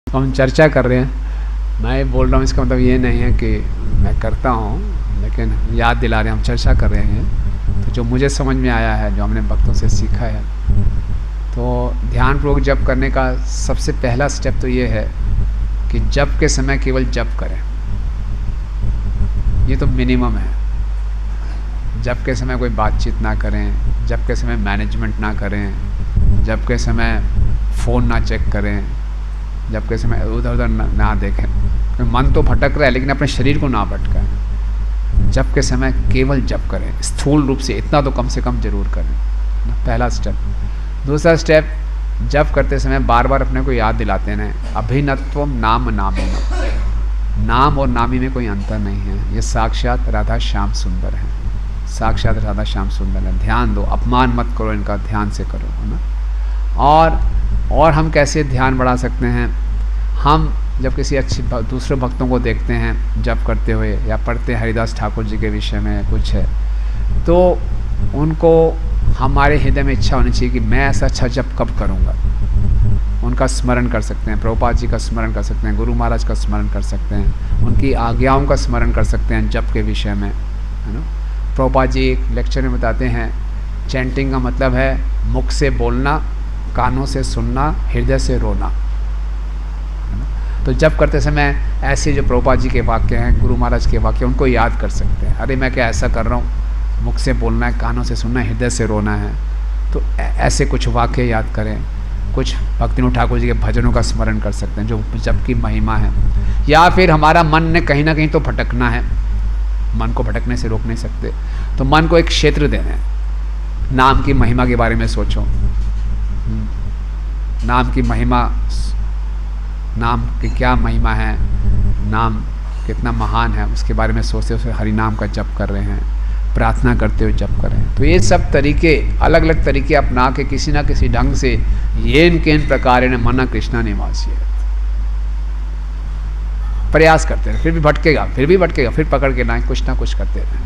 हम चर्चा कर रहे हैं, मैं बोल रहा हूँ इसका मतलब ये नहीं है कि मैं करता हूँ, लेकिन याद दिला रहे हैं, हम चर्चा कर रहे हैं। तो जो मुझे समझ में आया है, जो हमने भक्तों से सीखा है, तो ध्यानपूर्वक जप करने का सबसे पहला स्टेप तो ये है कि जप के समय केवल जप करें। ये तो मिनिमम है। जप के समय कोई बातचीत ना करें, जप के समय मैनेजमेंट ना करें, जप के समय फ़ोन ना चेक करें, जप के समय उधर उधर ना देखें। मन तो भटक रहा है लेकिन अपने शरीर को ना भटकाएं। जप के समय केवल जप करें, स्थूल रूप से इतना तो कम से कम जरूर करें, पहला स्टेप। दूसरा स्टेप, जप करते समय बार बार अपने को याद दिलाते हैं, अभिन्नत्वम नाम नामिनम, नाम और नामी में कोई अंतर नहीं है, ये साक्षात राधा श्याम सुंदर है, साक्षात राधा श्याम सुंदर है। ध्यान दो, अपमान मत करो इनका, ध्यान से करो, है ना। और हम कैसे ध्यान बढ़ा सकते हैं, हम जब किसी अच्छे दूसरे भक्तों को देखते हैं जप करते हुए या पढ़ते हैं हरिदास ठाकुर जी के विषय में कुछ है, तो उनको हमारे हृदय में इच्छा होनी चाहिए कि मैं ऐसा अच्छा जप कब करूँगा। उनका स्मरण कर सकते हैं, प्रभुपाद जी का स्मरण कर सकते हैं, गुरु महाराज का स्मरण कर सकते हैं, उनकी आज्ञाओं का स्मरण कर सकते हैं जप के विषय में, है ना। प्रभुपाद जी एक लेक्चर में बताते हैं, चैंटिंग का मतलब है मुख से बोलना, कानों से सुनना, हृदय से रोना। तो जप करते समय ऐसे जो प्रभुपाद जी के वाक्य हैं, गुरु महाराज के वाक्य, उनको याद कर सकते हैं। अरे मैं क्या ऐसा कर रहा हूँ, मुख से बोलना है, कानों से सुनना है, हृदय से रोना है। तो ऐसे कुछ वाक्य याद करें। कुछ भक्तिनाथ ठाकुर जी के भजनों का स्मरण कर सकते हैं जो जप की महिमा है। या फिर हमारा मन ने कहीं ना कहीं तो भटकना है, मन को भटकने से रोक नहीं सकते, तो मन को एक क्षेत्र देना है, नाम की महिमा के बारे में सोचो। नाम की महिमा, नाम की क्या महिमा है, नाम कितना महान है, उसके बारे में सोचते हुए हरि नाम का जप कर रहे हैं, प्रार्थना करते हुए जप कर रहे हैं। तो ये सब तरीके, अलग अलग तरीके अपना के किसी ना किसी ढंग से येन केन प्रकार मना कृष्णा निवासी प्रयास करते रहे। फिर भी भटकेगा, फिर पकड़ के ना कुछ करते रहे।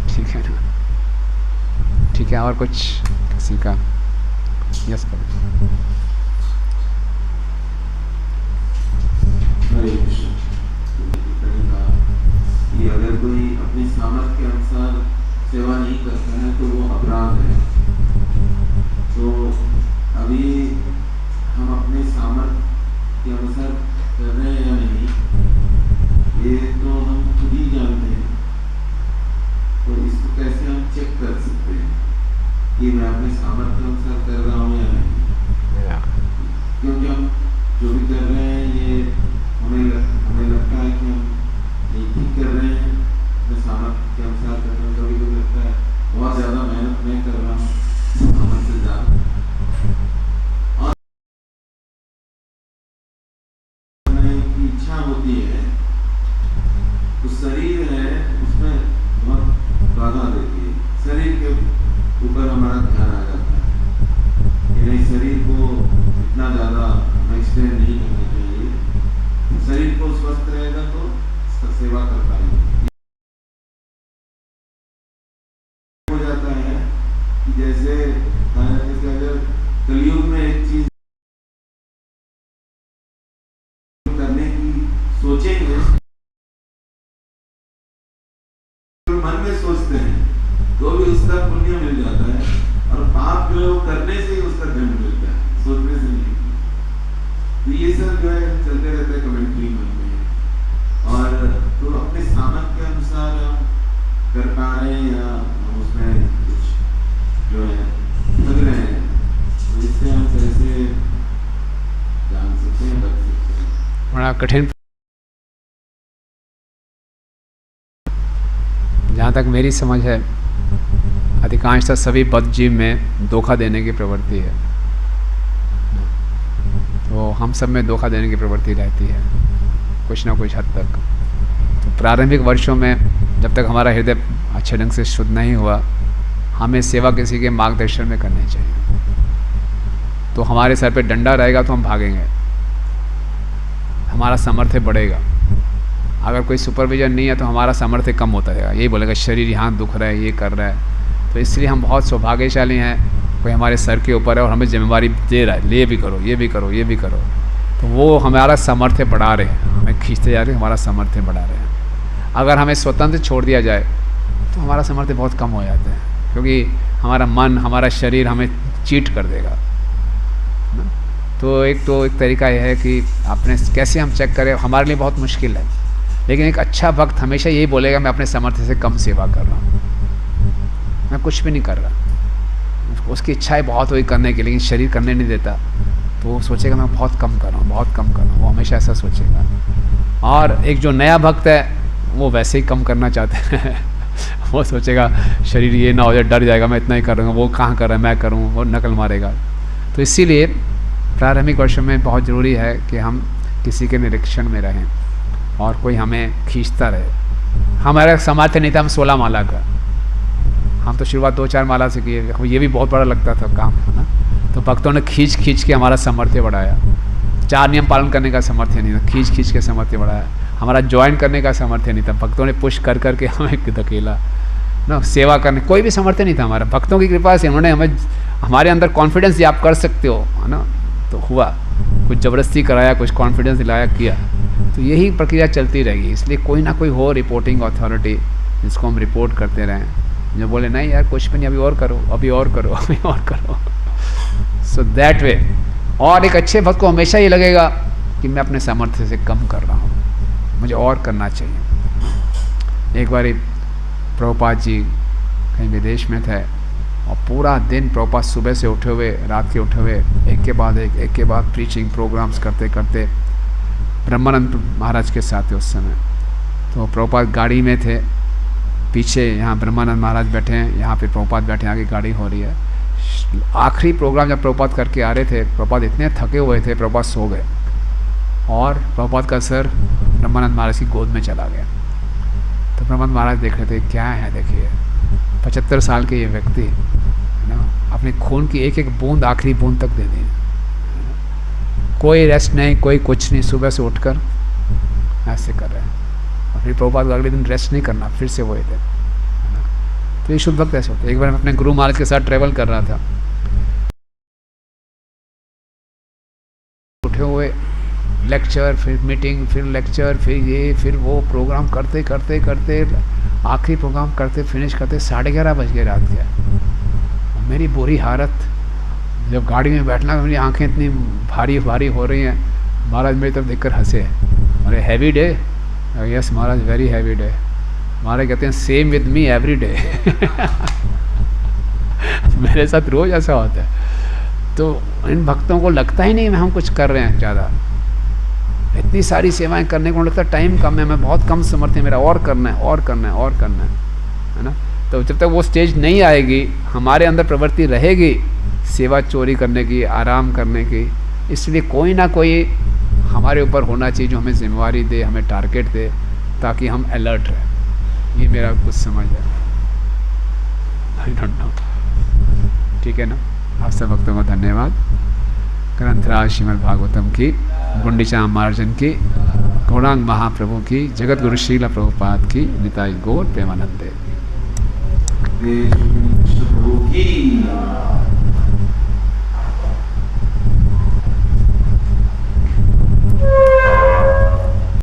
ठीक है ना, ठीक है। और कुछ किसी का? यस करो। हरे कृष्ण। कि अगर कोई अपने सामर्थ्य के अनुसार सेवा नहीं करता है तो वो अपराध है। तो अभी हम अपने सामर्थ्य के अनुसार कर रहे हैं या नहीं, ये तो हम खुद ही जानते हैं। तो इसको कैसे हम चेक कर सकते हैं कि मैं अपने सामर्थ्य के अनुसार कर रहा हूँ या नहीं? क्योंकि हम जो भी कर रहे हैं ये हमें लगता है कि हम ठीक कर रहे हैं, अपने सामर्थ्य के अनुसार कर रहे हैं। कभी कभी लगता है बहुत ज़्यादा मेहनत मैं कर रहा हूँ, सामर्थ्य से ज़्यादा। और की इच्छा होती है तो शरीर है उसमें बहुत बाधा देती है। शरीर के ऊपर हमारा ध्यान आ जाता है कि नहीं, शरीर को इतना ज़्यादा एक्सटेंड नहीं करना चाहिए। शरीर को स्वस्थ रहेगा तो सेवा कर पाएंगे। हो जाता है कि जैसे अगर कलयुग में एक चीज करने की सोचेंगे तो मन में सोचते हैं तो भी उसका पुण्य मिल जाता है, और पाप जो है वो करने से ही उसका दंड मिलता है, सोचने से नहीं। तो ये सब जो है चलते रहता है कमेंट्री मन में। और तो अपने सामर्थ्य के अनुसार हम कर पा रहे हैं या हम उसमें कुछ जो है लग रहे हैं, तो इससे हम कैसे जान सकते हैं, बच सकते हैं? बड़ा कठिन। जहाँ तक मेरी समझ है, अधिकांशतः सभी बद्ध जीव में धोखा देने की प्रवृत्ति है। तो हम सब में धोखा देने की प्रवृत्ति रहती है कुछ ना कुछ हद तक। तो प्रारंभिक वर्षों में जब तक हमारा हृदय अच्छे ढंग से शुद्ध नहीं हुआ, हमें सेवा किसी के मार्गदर्शन में करनी चाहिए। तो हमारे सर पे डंडा रहेगा तो हम भागेंगे, हमारा सामर्थ्य बढ़ेगा। अगर कोई सुपरविजन नहीं है तो हमारा सामर्थ्य कम होता जाएगा। यही बोलेगा शरीर यहाँ दुख रहा है, ये कर रहा है। तो इसलिए हम बहुत सौभाग्यशाली हैं, कोई हमारे सर के ऊपर है और हमें जिम्मेवारी दे रहा है, ये भी करो, ये भी करो, ये भी करो। तो वो हमारा सामर्थ्य बढ़ा रहे हैं, हमें खींचते जा रहे हैं, हमारा सामर्थ्य बढ़ा रहे हैं। अगर हमें स्वतंत्र छोड़ दिया जाए तो हमारा सामर्थ्य बहुत कम हो जाता है, क्योंकि हमारा मन, हमारा शरीर हमें चीट कर देगा। तो एक तरीका यह है कि अपने कैसे हम चेक करें, हमारे लिए बहुत मुश्किल है। लेकिन एक अच्छा भक्त हमेशा यही बोलेगा, मैं अपने सामर्थ्य से कम सेवा कर रहा हूँ, मैं कुछ भी नहीं कर रहा। उसकी इच्छाएं बहुत हुई करने की, लेकिन शरीर करने नहीं देता, तो वो सोचेगा मैं बहुत कम कर रहा हूँ, बहुत कम कर रहा हूँ। वो हमेशा ऐसा सोचेगा। और एक जो नया भक्त है वो वैसे ही कम करना चाहते हैं। वो सोचेगा शरीर ये ना हो जाए, डर जाएगा, मैं इतना ही करूँगा, वो कहाँ कर रहा है, मैं करूँ, वो नकल मारेगा। तो इसीलिए प्रारंभिक वर्षों में बहुत ज़रूरी है कि हम किसी के निरीक्षण में रहें और कोई हमें खींचता रहे। हमारा सामर्थ्य नहीं था, हम 16 माला का, हम तो शुरुआत 2-4 माला से किए, ये भी बहुत बड़ा लगता था काम, है ना। तो भक्तों ने खींच के हमारा सामर्थ्य बढ़ाया। 4 नियम पालन करने का सामर्थ्य नहीं था, खींच के सामर्थ्य बढ़ाया। हमारा ज्वाइन करने का सामर्थ्य नहीं था, भक्तों ने पुश कर करके हमें धकेला ना। सेवा करने कोई भी सामर्थ्य नहीं था हमारा। भक्तों की कृपा से उन्होंने हमें, हमारे अंदर कॉन्फिडेंस आप कर सकते हो, है ना, तो हुआ। कुछ ज़बरदस्ती कराया, कुछ कॉन्फिडेंस दिलाया, किया। तो यही प्रक्रिया चलती रहेगी। इसलिए कोई ना कोई हो रिपोर्टिंग अथॉरिटी जिसको हम रिपोर्ट करते रहें, जो बोले नहीं यार कुछ भी नहीं, अभी और करो, अभी और करो, अभी और करो। So that way. और एक अच्छे भक्त को हमेशा ये लगेगा कि मैं अपने सामर्थ्य से कम कर रहा हूँ, मुझे और करना चाहिए। एक बार प्रभुपाद जी कहीं विदेश में थे और पूरा दिन प्रभुपाद सुबह से उठे हुए, रात के उठे हुए, एक के बाद प्रीचिंग प्रोग्राम्स करते करते, ब्रह्मानंद महाराज के साथ थे उस समय। तो प्रभुपाद गाड़ी में थे, पीछे यहाँ ब्रह्मानंद महाराज बैठे हैं, यहाँ पे प्रभुपाद बैठे हैं, आगे गाड़ी हो रही है। आखिरी प्रोग्राम जब प्रभुपाद करके आ रहे थे, प्रभुपाद इतने थके हुए थे, प्रभुपाद सो गए और प्रभुपाद का सर ब्रह्मानंद महाराज की गोद में चला गया। तो ब्रह्मानंद महाराज देख रहे थे, क्या है देखिए, 75 साल के ये व्यक्ति, है ना, अपने खून की एक एक बूंद, आखिरी बूंद तक दे दी, कोई रेस्ट नहीं, कोई कुछ नहीं, सुबह से उठकर ऐसे कर रहे हैं। और फिर प्रभुपाद अगले दिन रेस्ट नहीं करना, फिर से वही थे। तो ये शुद्ध भक्त ऐसे होते। एक बार मैं अपने गुरु महाराज के साथ ट्रेवल कर रहा था, उठे हुए लेक्चर, फिर मीटिंग, फिर लेक्चर, फिर ये, फिर वो, प्रोग्राम करते करते करते आखिरी प्रोग्राम करते फिनिश करते 11:30 बज गए रात के। मेरी बुरी हालत, जब गाड़ी में बैठना मेरी आंखें इतनी भारी भारी हो रही हैं। महाराज मेरी तरफ देखकर हंसे, अरे हैवी डे? यस महाराज, वेरी हैवी डे। महाराज कहते हैं same with me every day. मेरे साथ रोज ऐसा होता है। तो इन भक्तों को लगता ही नहीं हम कुछ कर रहे हैं ज़्यादा। इतनी सारी सेवाएं करने को लगता है टाइम कम है, मैं बहुत कम समर्थ है, मेरा और करना है और करना है और करना है ना। तो जब तक वो स्टेज नहीं आएगी, हमारे अंदर प्रवृत्ति रहेगी सेवा चोरी करने की, आराम करने की। इसलिए कोई ना कोई हमारे ऊपर होना चाहिए जो हमें जिम्मेवारी दे, हमें टारगेट दे, ताकि हम अलर्ट रहें। ये मेरा कुछ समझ है, आई डोंट नो। ठीक है ना। आप सब भक्तों को धन्यवाद। ग्रंथराज श्रीमद् भागवतम की, गुंडीचा मार्जन की, गौरांग महाप्रभु की, जगत गुरु श्रील प्रभुपाद की, निताई गौर प्रेमानंदे। कृष्ण प्रभु की